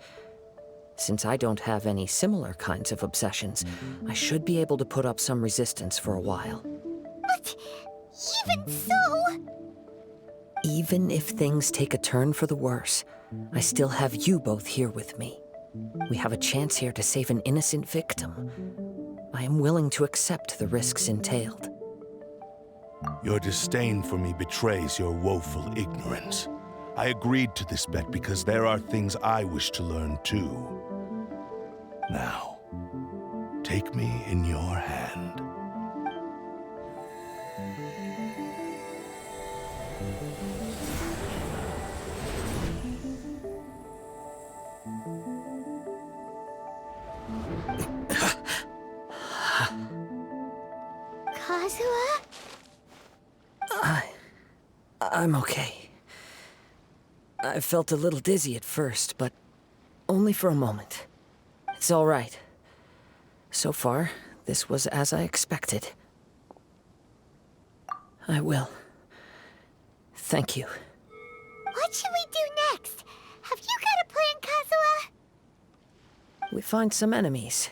Since I don't have any similar kinds of obsessions, I should be able to put up some resistance for a while. But even so... Even if things take a turn for the worse, I still have you both here with me. We have a chance here to save an innocent victim. I am willing to accept the risks entailed. Your disdain for me betrays your woeful ignorance. I agreed to this bet because there are things I wish to learn too. Now, take me in your hand. Kazuha? I'm okay. I felt a little dizzy at first, but only for a moment. It's all right. So far, this was as I expected. I will. Thank you. What should we do next? Have you got a plan, Kazuha? We find some enemies.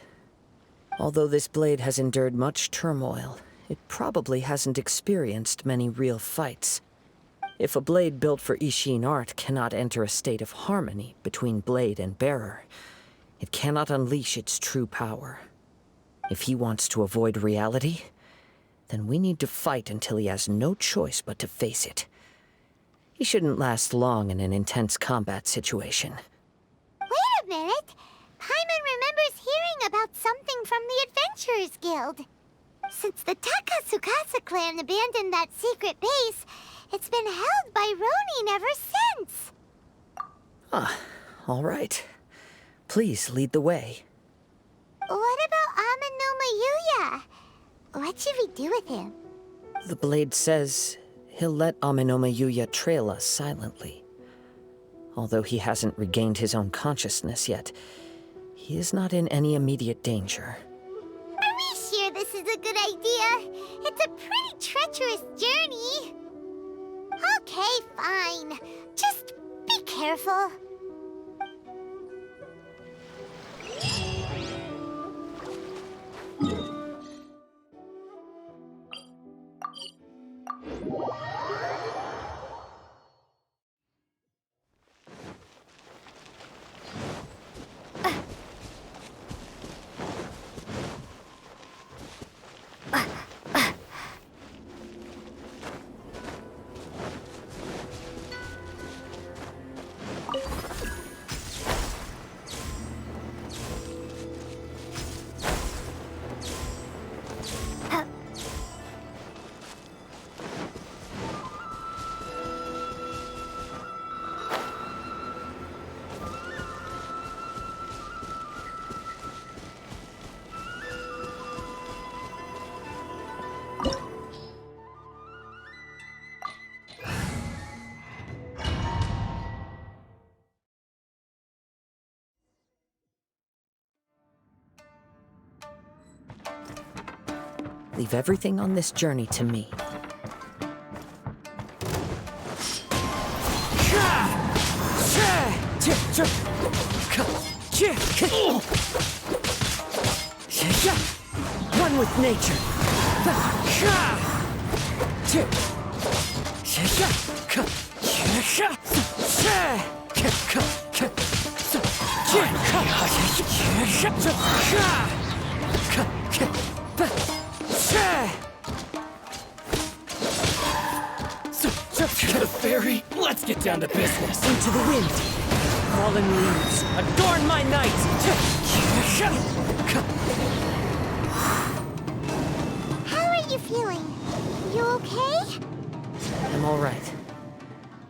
Although this blade has endured much turmoil, it probably hasn't experienced many real fights. If a blade built for Ishin art cannot enter a state of harmony between blade and bearer, it cannot unleash its true power. If he wants to avoid reality, then we need to fight until he has no choice but to face it. He shouldn't last long in an intense combat situation. Wait a minute! Paimon remembers hearing about something from the Adventurers Guild. Since the Takasukasa clan abandoned that secret base, it's been held by Ronin ever since. Ah, all right. Please lead the way. What about Amanuma Yuya? What should we do with him? The blade says he'll let Aminoma Yuya trail us silently. Although he hasn't regained his own consciousness yet, he is not in any immediate danger. Are we sure this is a good idea? It's a pretty treacherous journey. Okay, fine. Just be careful. Leave everything on this journey to me. One with nature. To the ferry, let's get down to business. Into the wind. Fallen leaves, adorn my night. How are you feeling? You okay? I'm all right.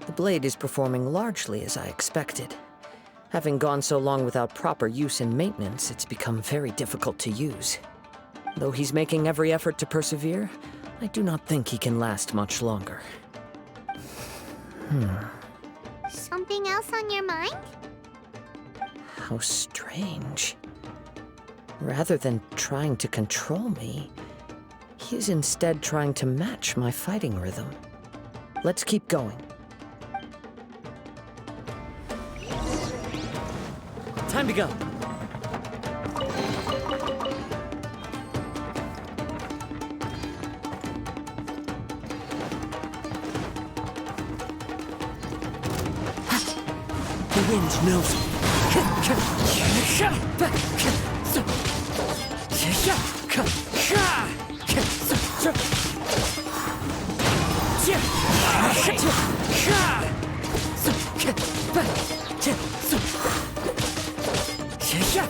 The blade is performing largely as I expected. Having gone so long without proper use and maintenance, it's become very difficult to use. Though he's making every effort to persevere, I do not think he can last much longer. Something else on your mind? How strange. Rather than trying to control me, he is instead trying to match my fighting rhythm. Let's keep going. Time to go. The wind knows me.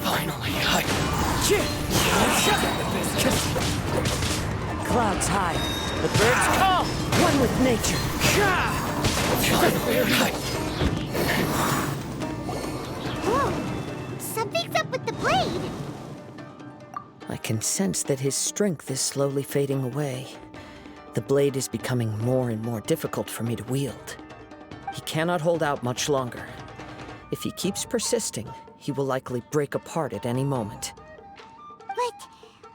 Finally, Clouds high. The birds call. One with nature. Whoa! Something's up with the blade! I can sense that his strength is slowly fading away. The blade is becoming more and more difficult for me to wield. He cannot hold out much longer. If he keeps persisting, he will likely break apart at any moment. But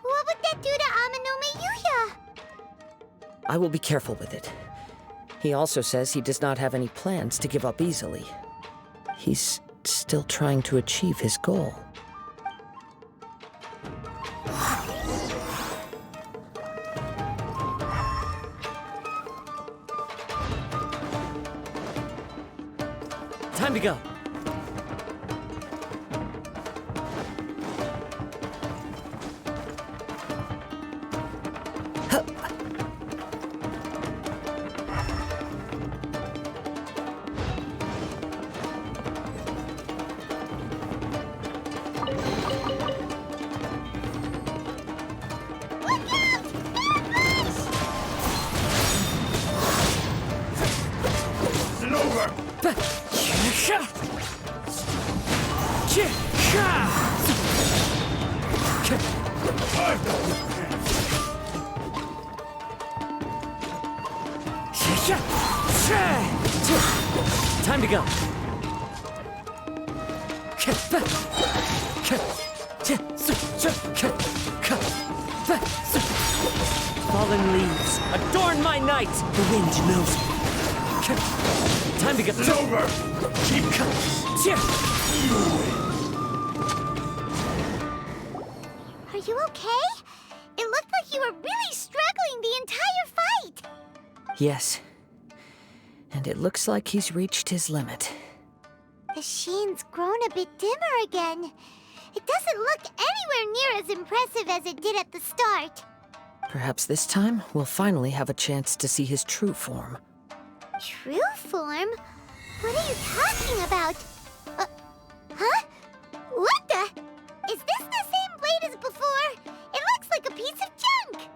what would that do to Amanome Yuya? I will be careful with it. He also says he does not have any plans to give up easily. He's still trying to achieve his goal. Time to go. Time to go. Fallen leaves, adorn my night. The wind knows me. Time to go. It's over! Are you okay? It looked like you were really struggling the entire fight. Yes. And it looks like he's reached his limit. The sheen's grown a bit dimmer again. It doesn't look anywhere near as impressive as it did at the start. Perhaps this time, we'll finally have a chance to see his true form. True form? What are you talking about? Huh? What the? Is this the same blade as before? It looks like a piece of junk!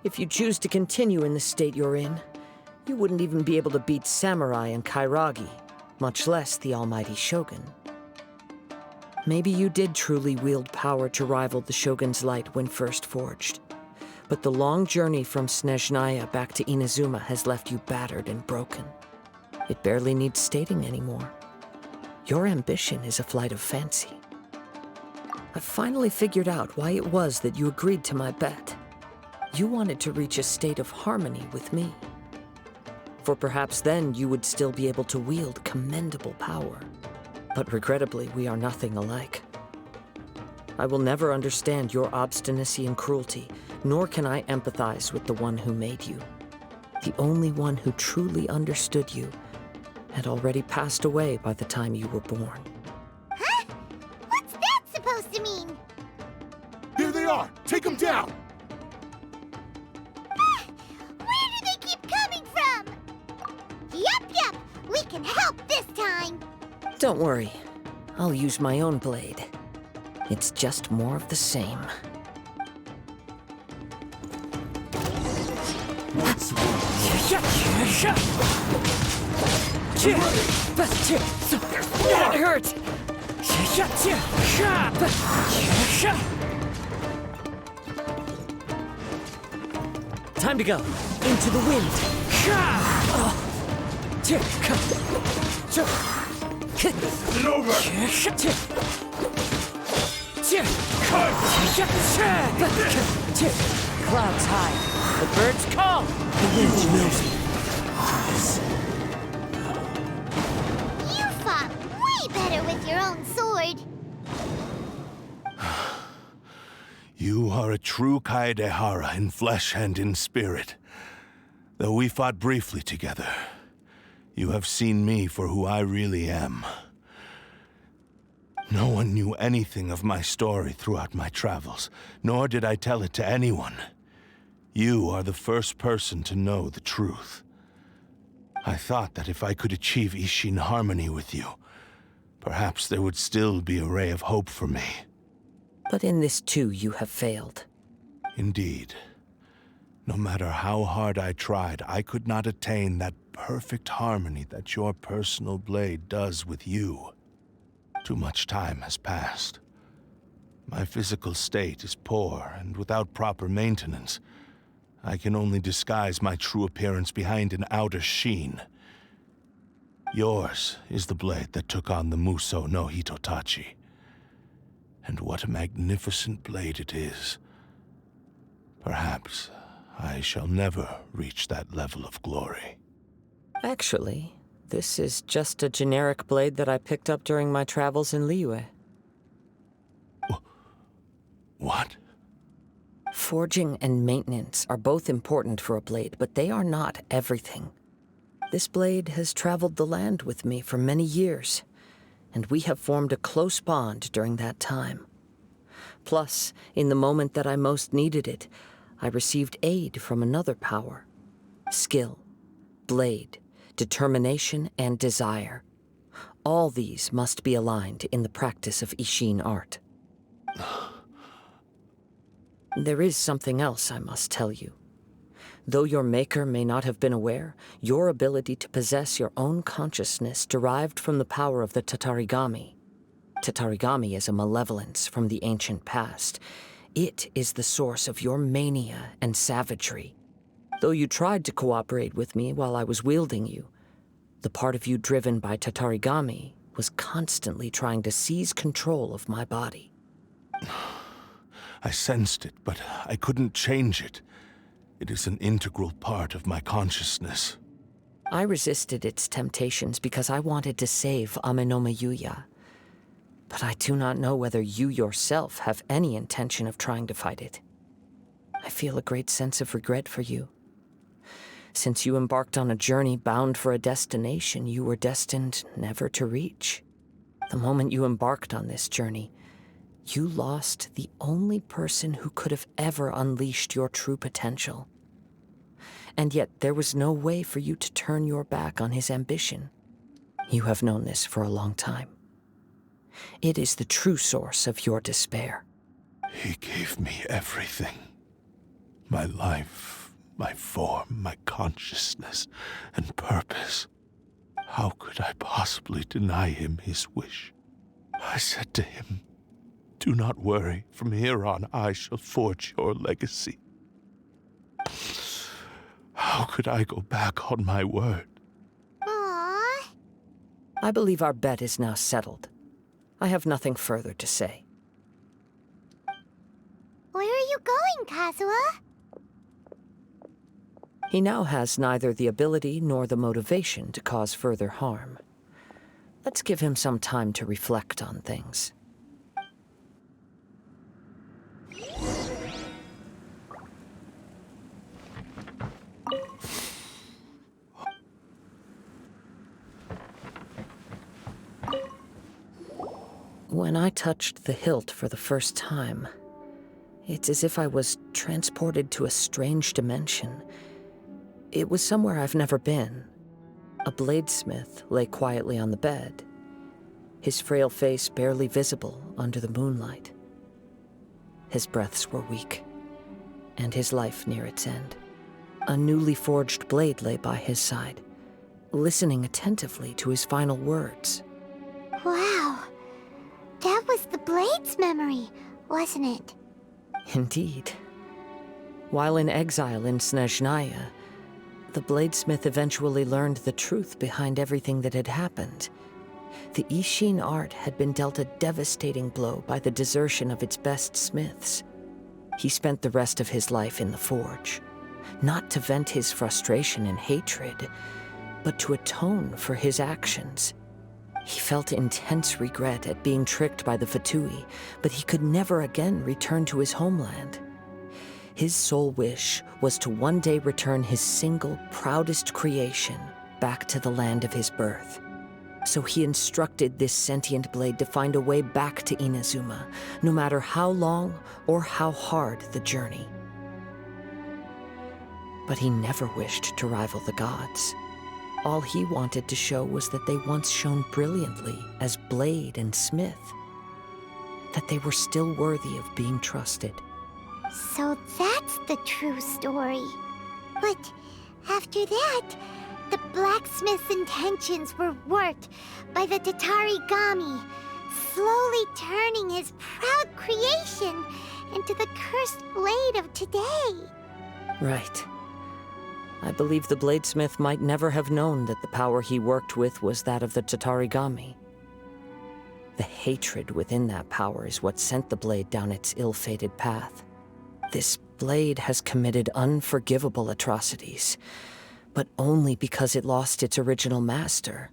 If you choose to continue in the state you're in, you wouldn't even be able to beat Samurai and Kairagi, much less the almighty Shogun. Maybe you did truly wield power to rival the Shogun's light when first forged. But the long journey from Snezhnaya back to Inazuma has left you battered and broken. It barely needs stating anymore. Your ambition is a flight of fancy. I've finally figured out why it was that you agreed to my bet. You wanted to reach a state of harmony with me. For perhaps then you would still be able to wield commendable power. But regrettably, we are nothing alike. I will never understand your obstinacy and cruelty, nor can I empathize with the one who made you. The only one who truly understood you had already passed away by the time you were born. Huh? What's that supposed to mean? Here they are! Take them down! Where do they keep coming from? Yup, we can help this time. Don't worry. I'll use my own blade. It's just more of the same. That hurts! Time to go. Into the wind. It's over! Clouds high. The birds call. The wind knows me. You fought way better with your own sword. You are a true Kaedehara in flesh and in spirit. Though we fought briefly together, you have seen me for who I really am. No one knew anything of my story throughout my travels, nor did I tell it to anyone. You are the first person to know the truth. I thought that if I could achieve Ishin harmony with you, perhaps there would still be a ray of hope for me. But in this too, you have failed. Indeed. No matter how hard I tried, I could not attain that perfect harmony that your personal blade does with you. Too much time has passed. My physical state is poor, and without proper maintenance, I can only disguise my true appearance behind an outer sheen. Yours is the blade that took on the Muso no Hitotachi. And what a magnificent blade it is. Perhaps I shall never reach that level of glory. Actually, this is just a generic blade that I picked up during my travels in Liyue. What? Forging and maintenance are both important for a blade, but they are not everything. This blade has traveled the land with me for many years, and we have formed a close bond during that time. Plus, in the moment that I most needed it, I received aid from another power. Skill, blade, determination, and desire. All these must be aligned in the practice of Ishin art. There is something else I must tell you. Though your maker may not have been aware, your ability to possess your own consciousness derived from the power of the Tatarigami. Tatarigami is a malevolence from the ancient past. It is the source of your mania and savagery. Though you tried to cooperate with me while I was wielding you, the part of you driven by Tatarigami was constantly trying to seize control of my body. I sensed it, but I couldn't change it. It is an integral part of my consciousness. I resisted its temptations because I wanted to save Amenoma Yuya. But I do not know whether you yourself have any intention of trying to fight it. I feel a great sense of regret for you. Since you embarked on a journey bound for a destination you were destined never to reach. The moment you embarked on this journey, you lost the only person who could have ever unleashed your true potential. And yet there was no way for you to turn your back on his ambition. You have known this for a long time. It is the true source of your despair. He gave me everything. My life, my form, my consciousness, and purpose. How could I possibly deny him his wish? I said to him, "Do not worry. From here on, I shall forge your legacy." How could I go back on my word? Aww. I believe our bet is now settled. I have nothing further to say. Where are you going, Kazuha? He now has neither the ability nor the motivation to cause further harm. Let's give him some time to reflect on things. When I touched the hilt for the first time, it's as if I was transported to a strange dimension. It was somewhere I've never been. A bladesmith lay quietly on the bed, his frail face barely visible under the moonlight. His breaths were weak, and his life near its end. A newly forged blade lay by his side, listening attentively to his final words. Wow. That was the Blade's memory, wasn't it? Indeed. While in exile in Snezhnaya, the bladesmith eventually learned the truth behind everything that had happened. The Ishin art had been dealt a devastating blow by the desertion of its best smiths. He spent the rest of his life in the forge, not to vent his frustration and hatred, but to atone for his actions. He felt intense regret at being tricked by the Fatui, but he could never again return to his homeland. His sole wish was to one day return his single, proudest creation back to the land of his birth. So he instructed this sentient blade to find a way back to Inazuma, no matter how long or how hard the journey. But he never wished to rival the gods. All he wanted to show was that they once shone brilliantly as blade and smith, that they were still worthy of being trusted. So that's the true story. But after that, the blacksmith's intentions were worked by the Tatarigami, slowly turning his proud creation into the cursed blade of today. Right. I believe the bladesmith might never have known that the power he worked with was that of the Tatarigami. The hatred within that power is what sent the blade down its ill-fated path. This blade has committed unforgivable atrocities, but only because it lost its original master.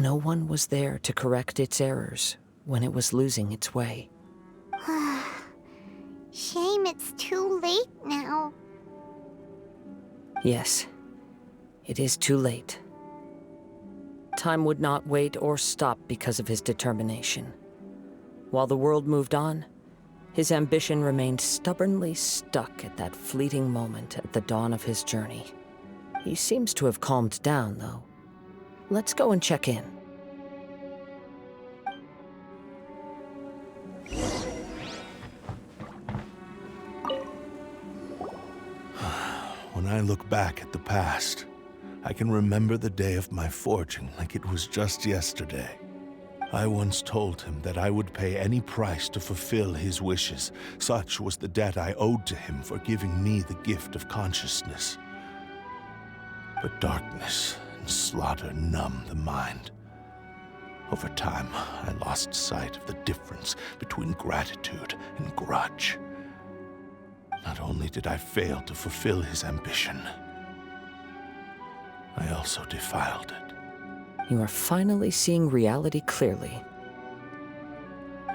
No one was there to correct its errors when it was losing its way. Shame it's too late now. Yes, it is too late. Time would not wait or stop because of his determination. While the world moved on, his ambition remained stubbornly stuck at that fleeting moment at the dawn of his journey. He seems to have calmed down, though. Let's go and check in. When I look back at the past, I can remember the day of my forging like it was just yesterday. I once told him that I would pay any price to fulfill his wishes. Such was the debt I owed to him for giving me the gift of consciousness. But darkness and slaughter numb the mind. Over time, I lost sight of the difference between gratitude and grudge. Not only did I fail to fulfill his ambition, I also defiled it. You are finally seeing reality clearly.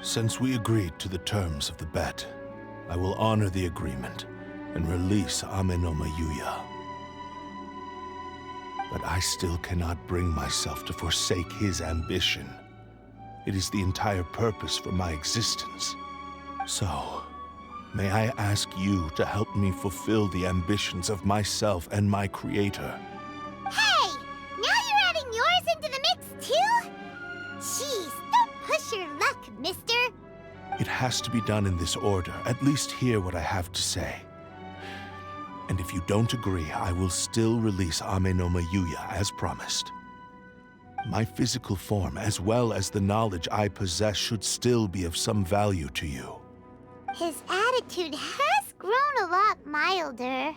Since we agreed to the terms of the bet, I will honor the agreement and release Amenoma Yuya. But I still cannot bring myself to forsake his ambition. It is the entire purpose for my existence. So, may I ask you to help me fulfill the ambitions of myself and my creator? Hey! Now you're adding yours into the mix, too? Jeez, don't push your luck, mister. It has to be done in this order. At least hear what I have to say. And if you don't agree, I will still release Amenoma Yuya as promised. My physical form, as well as the knowledge I possess, should still be of some value to you. His attitude has grown a lot milder.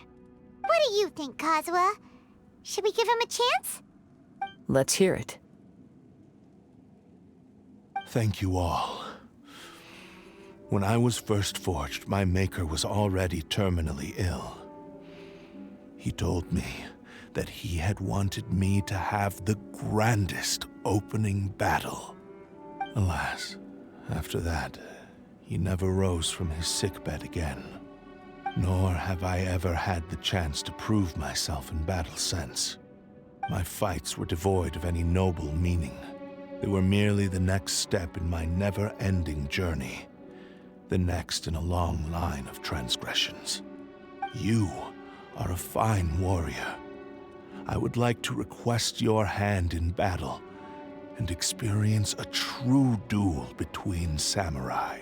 What do you think, Kazuha? Should we give him a chance? Let's hear it. Thank you all. When I was first forged, my maker was already terminally ill. He told me that he had wanted me to have the grandest opening battle. Alas, after that, he never rose from his sickbed again. Nor have I ever had the chance to prove myself in battle since. My fights were devoid of any noble meaning. They were merely the next step in my never-ending journey. The next in a long line of transgressions. You are a fine warrior. I would like to request your hand in battle and experience a true duel between samurai.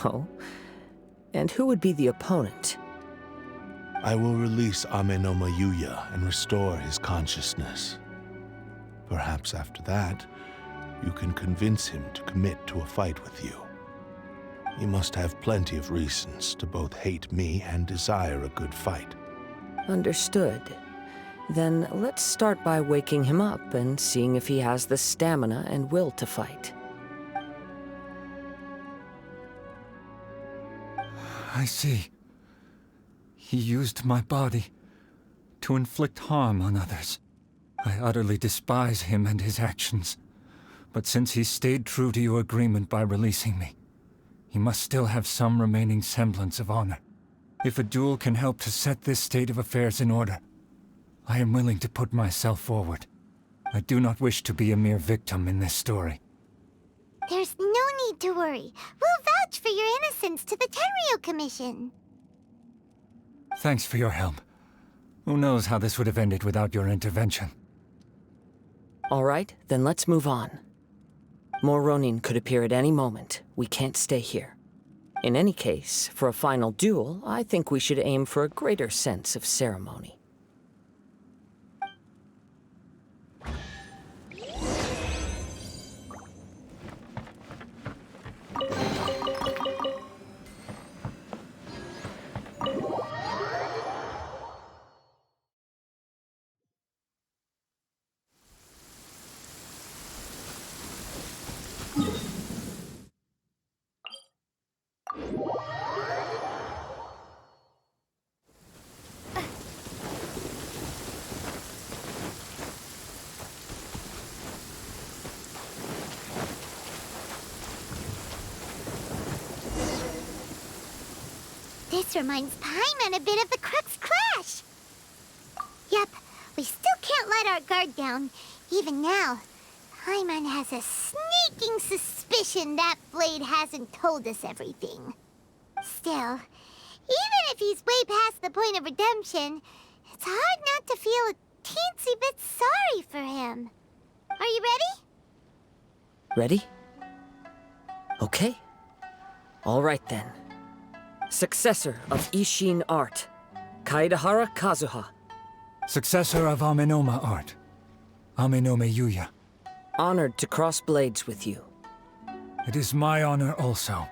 Oh? And who would be the opponent? I will release Amenoma Yuya and restore his consciousness. Perhaps after that, you can convince him to commit to a fight with you. You must have plenty of reasons to both hate me and desire a good fight. Understood. Then let's start by waking him up and seeing if he has the stamina and will to fight. I see. He used my body to inflict harm on others. I utterly despise him and his actions. But since he stayed true to your agreement by releasing me, he must still have some remaining semblance of honor. If a duel can help to set this state of affairs in order, I am willing to put myself forward. I do not wish to be a mere victim in this story. There's no need to worry. We'll vouch for your innocence to the Tenryo Commission. Thanks for your help. Who knows how this would have ended without your intervention. All right, then let's move on. More Ronin could appear at any moment. We can't stay here. In any case, for a final duel, I think we should aim for a greater sense of ceremony. This reminds Paimon a bit of the Crux Crash. Yep, we still can't let our guard down, even now. Paimon has a sneaking suspicion that Blade hasn't told us everything. Still, even if he's way past the point of redemption, it's hard not to feel a teensy bit sorry for him. Are you ready? Ready? Okay. All right then. Successor of Ishin art, Kaedehara Kazuha. Successor of Amenoma art, Amenome Yuya. Honored to cross blades with you. It is my honor also.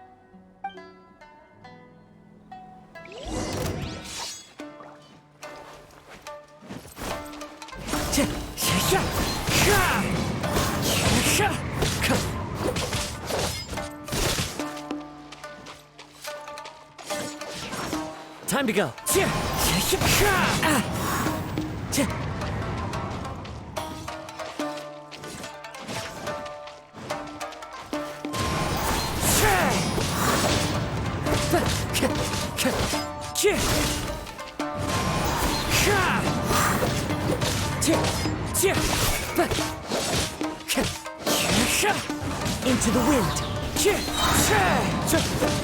Time to go. Into the wind.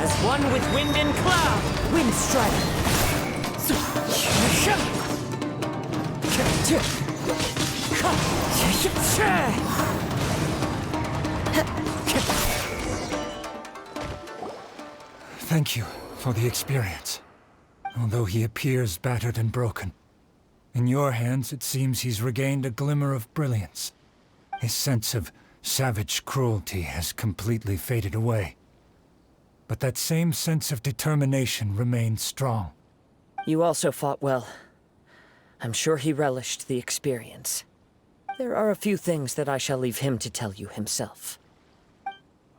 As one with wind and cloud. Wind strike. Thank you for the experience. Although he appears battered and broken, in your hands it seems he's regained a glimmer of brilliance. His sense of savage cruelty has completely faded away. But that same sense of determination remains strong. You also fought well. I'm sure he relished the experience. There are a few things that I shall leave him to tell you himself.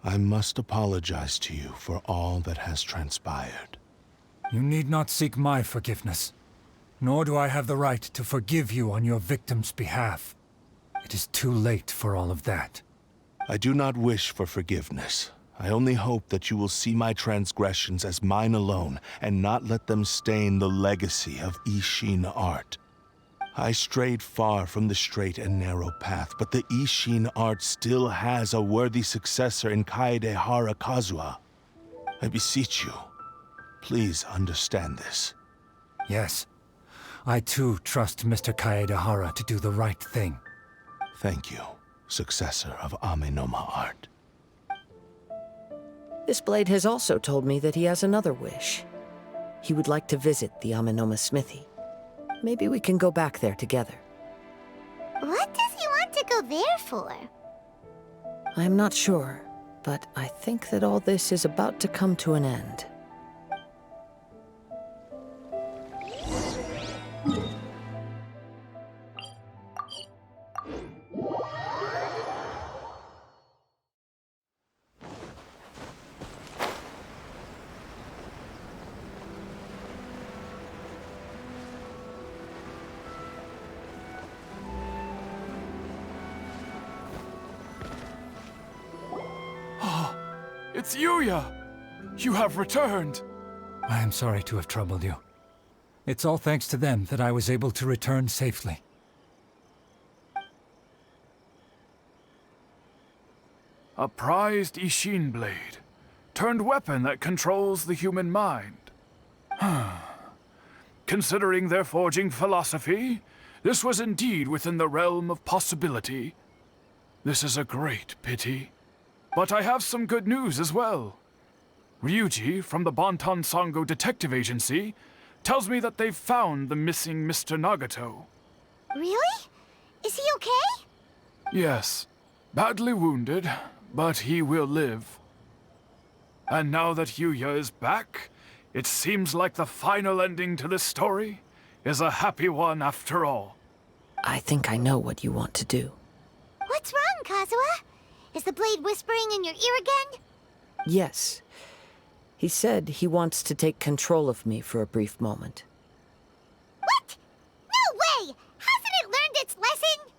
I must apologize to you for all that has transpired. You need not seek my forgiveness, nor do I have the right to forgive you on your victim's behalf. It is too late for all of that. I do not wish for forgiveness. I only hope that you will see my transgressions as mine alone, and not let them stain the legacy of Ishin art. I strayed far from the straight and narrow path, but the Ishin art still has a worthy successor in Kaedehara Kazuha. I beseech you, please understand this. Yes, I too trust Mr. Kaedehara to do the right thing. Thank you, successor of Amenoma art. This blade has also told me that he has another wish. He would like to visit the Amenoma smithy. Maybe we can go back there together. What does he want to go there for? I'm not sure, but I think that all this is about to come to an end. It's Yuya! You have returned! I am sorry to have troubled you. It's all thanks to them that I was able to return safely. A prized Ishin blade, turned weapon that controls the human mind. Considering their forging philosophy, this was indeed within the realm of possibility. This is a great pity. But I have some good news as well. Ryuji, from the Bonton Sango Detective Agency, tells me that they've found the missing Mr. Nagato. Really? Is he okay? Yes, badly wounded, but he will live. And now that Yuya is back, it seems like the final ending to this story is a happy one after all. I think I know what you want to do. What's wrong, Kazuha? Is the blade whispering in your ear again? Yes. He said he wants to take control of me for a brief moment. What? No way! Hasn't it learned its lesson?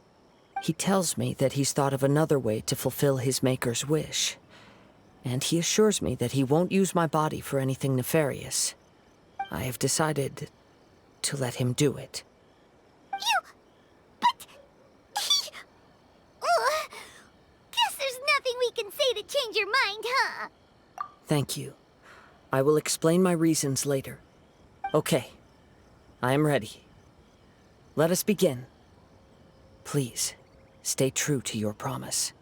He tells me that he's thought of another way to fulfill his maker's wish. And he assures me that he won't use my body for anything nefarious. I have decided to let him do it. But he... Ugh. Guess there's nothing we can say to change your mind, huh? Thank you. I will explain my reasons later. Okay. I am ready. Let us begin. Please, stay true to your promise.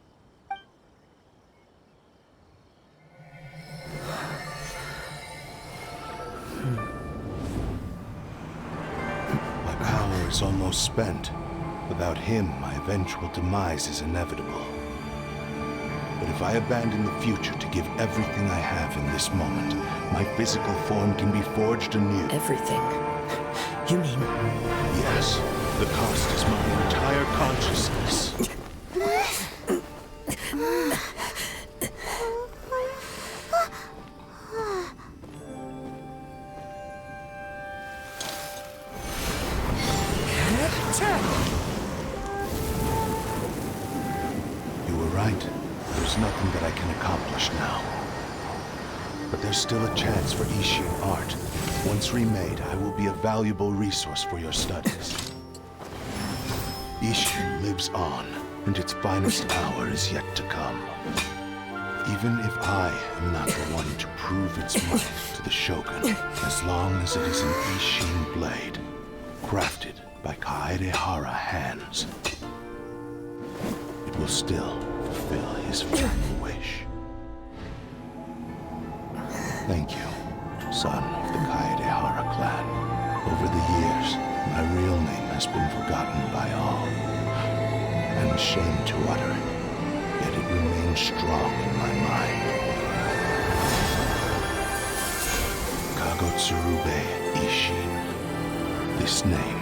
My power is almost spent. Without him, my eventual demise is inevitable. But if I abandon the future to give everything I have in this moment, my physical form can be forged anew. Everything? You mean... Yes. The cost is my entire consciousness. You were right. There's nothing that I can accomplish now. But there's still a chance for Ishin art. Once remade, I will be a valuable resource for your studies. Ishin lives on, and its finest hour is yet to come. Even if I am not the one to prove its might to the Shogun, as long as it is an Ishin blade, crafted by Kaedehara hands, it will still fulfill his final wish. Thank you, son of the Kaedehara clan. Over the years, my real name has been forgotten by all. I'm ashamed to utter it, yet it remains strong in my mind. Kagotsurube Ishin. This name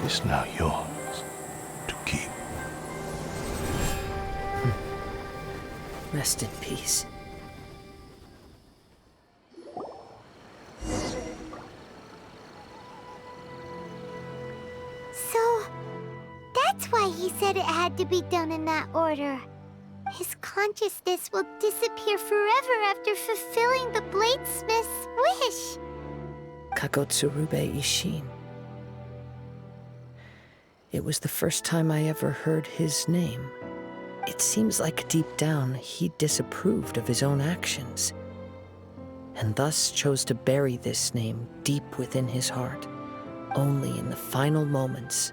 is now yours to keep. Rest in peace. So, that's why he said it had to be done in that order. His consciousness will disappear forever after fulfilling the bladesmith's wish. Kagotsurube Ishin. It was the first time I ever heard his name. It seems like deep down he disapproved of his own actions, and thus chose to bury this name deep within his heart. Only in the final moments,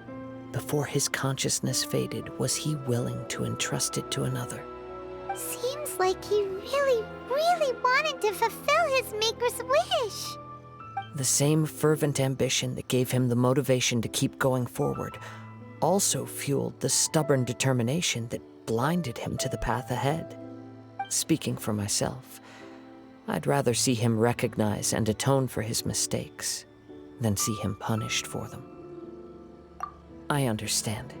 before his consciousness faded, was he willing to entrust it to another. Seems like he really, really wanted to fulfill his maker's wish. The same fervent ambition that gave him the motivation to keep going forward also fueled the stubborn determination that blinded him to the path ahead. Speaking for myself, I'd rather see him recognize and atone for his mistakes than see him punished for them. I understand.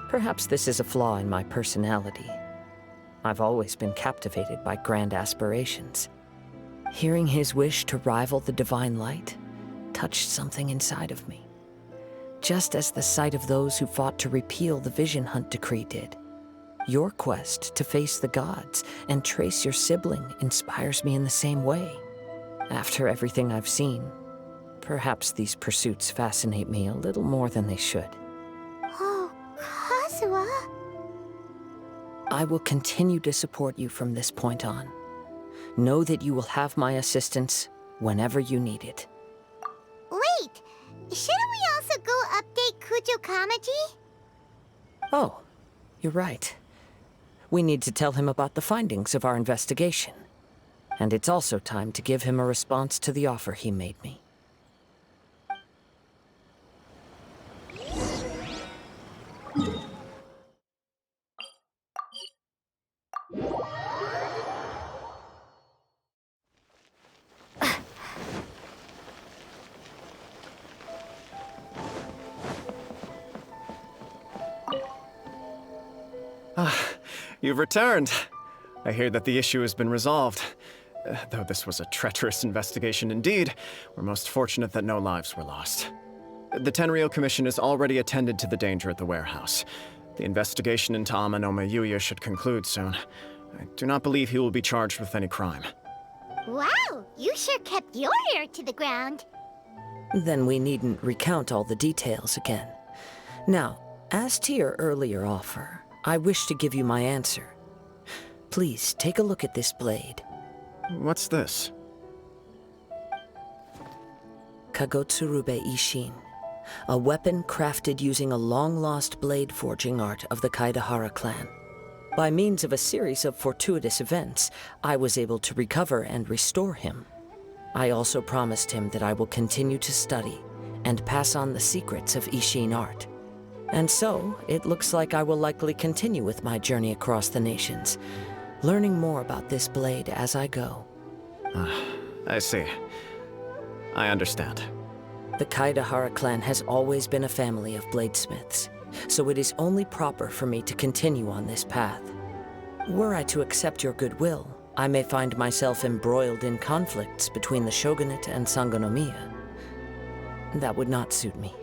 Perhaps this is a flaw in my personality. I've always been captivated by grand aspirations. Hearing his wish to rival the divine light touched something inside of me, just as the sight of those who fought to repeal the Vision Hunt decree did. Your quest to face the gods and trace your sibling inspires me in the same way. After everything I've seen, perhaps these pursuits fascinate me a little more than they should. Oh, Kazuha. I will continue to support you from this point on. Know that you will have my assistance whenever you need it. Wait, shouldn't we also go update Kujo Kamaji? Oh, you're right. We need to tell him about the findings of our investigation. And it's also time to give him a response to the offer he made me. You've returned. I hear that the issue has been resolved. Though this was a treacherous investigation indeed, we're most fortunate that no lives were lost. The Tenryou Commission has already attended to the danger at the warehouse. The investigation into Ama no Mayuya should conclude soon. I do not believe he will be charged with any crime. Wow, you sure kept your ear to the ground. Then we needn't recount all the details again. Now, as to your earlier offer, I wish to give you my answer. Please take a look at this blade. What's this? Kagotsurube Ishin, a weapon crafted using a long-lost blade forging art of the Kaedehara clan. By means of a series of fortuitous events, I was able to recover and restore him. I also promised him that I will continue to study and pass on the secrets of Ishin art. And so, it looks like I will likely continue with my journey across the nations, learning more about this blade as I go. I see. I understand. The Kaedehara clan has always been a family of bladesmiths, so it is only proper for me to continue on this path. Were I to accept your goodwill, I may find myself embroiled in conflicts between the shogunate and Sangonomiya. That would not suit me.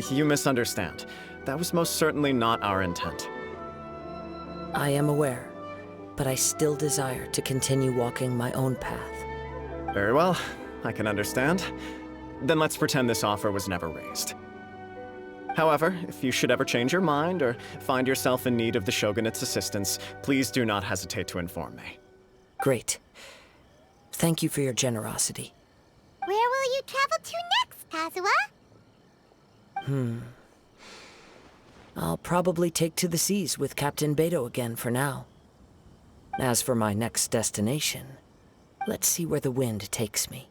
You misunderstand. That was most certainly not our intent. I am aware, but I still desire to continue walking my own path. Very well, I can understand. Then let's pretend this offer was never raised. However, if you should ever change your mind or find yourself in need of the Shogunate's assistance, please do not hesitate to inform me. Great. Thank you for your generosity. Where will you travel to next, Kazuha? I'll probably take to the seas with Captain Beto again for now. As for my next destination, let's see where the wind takes me.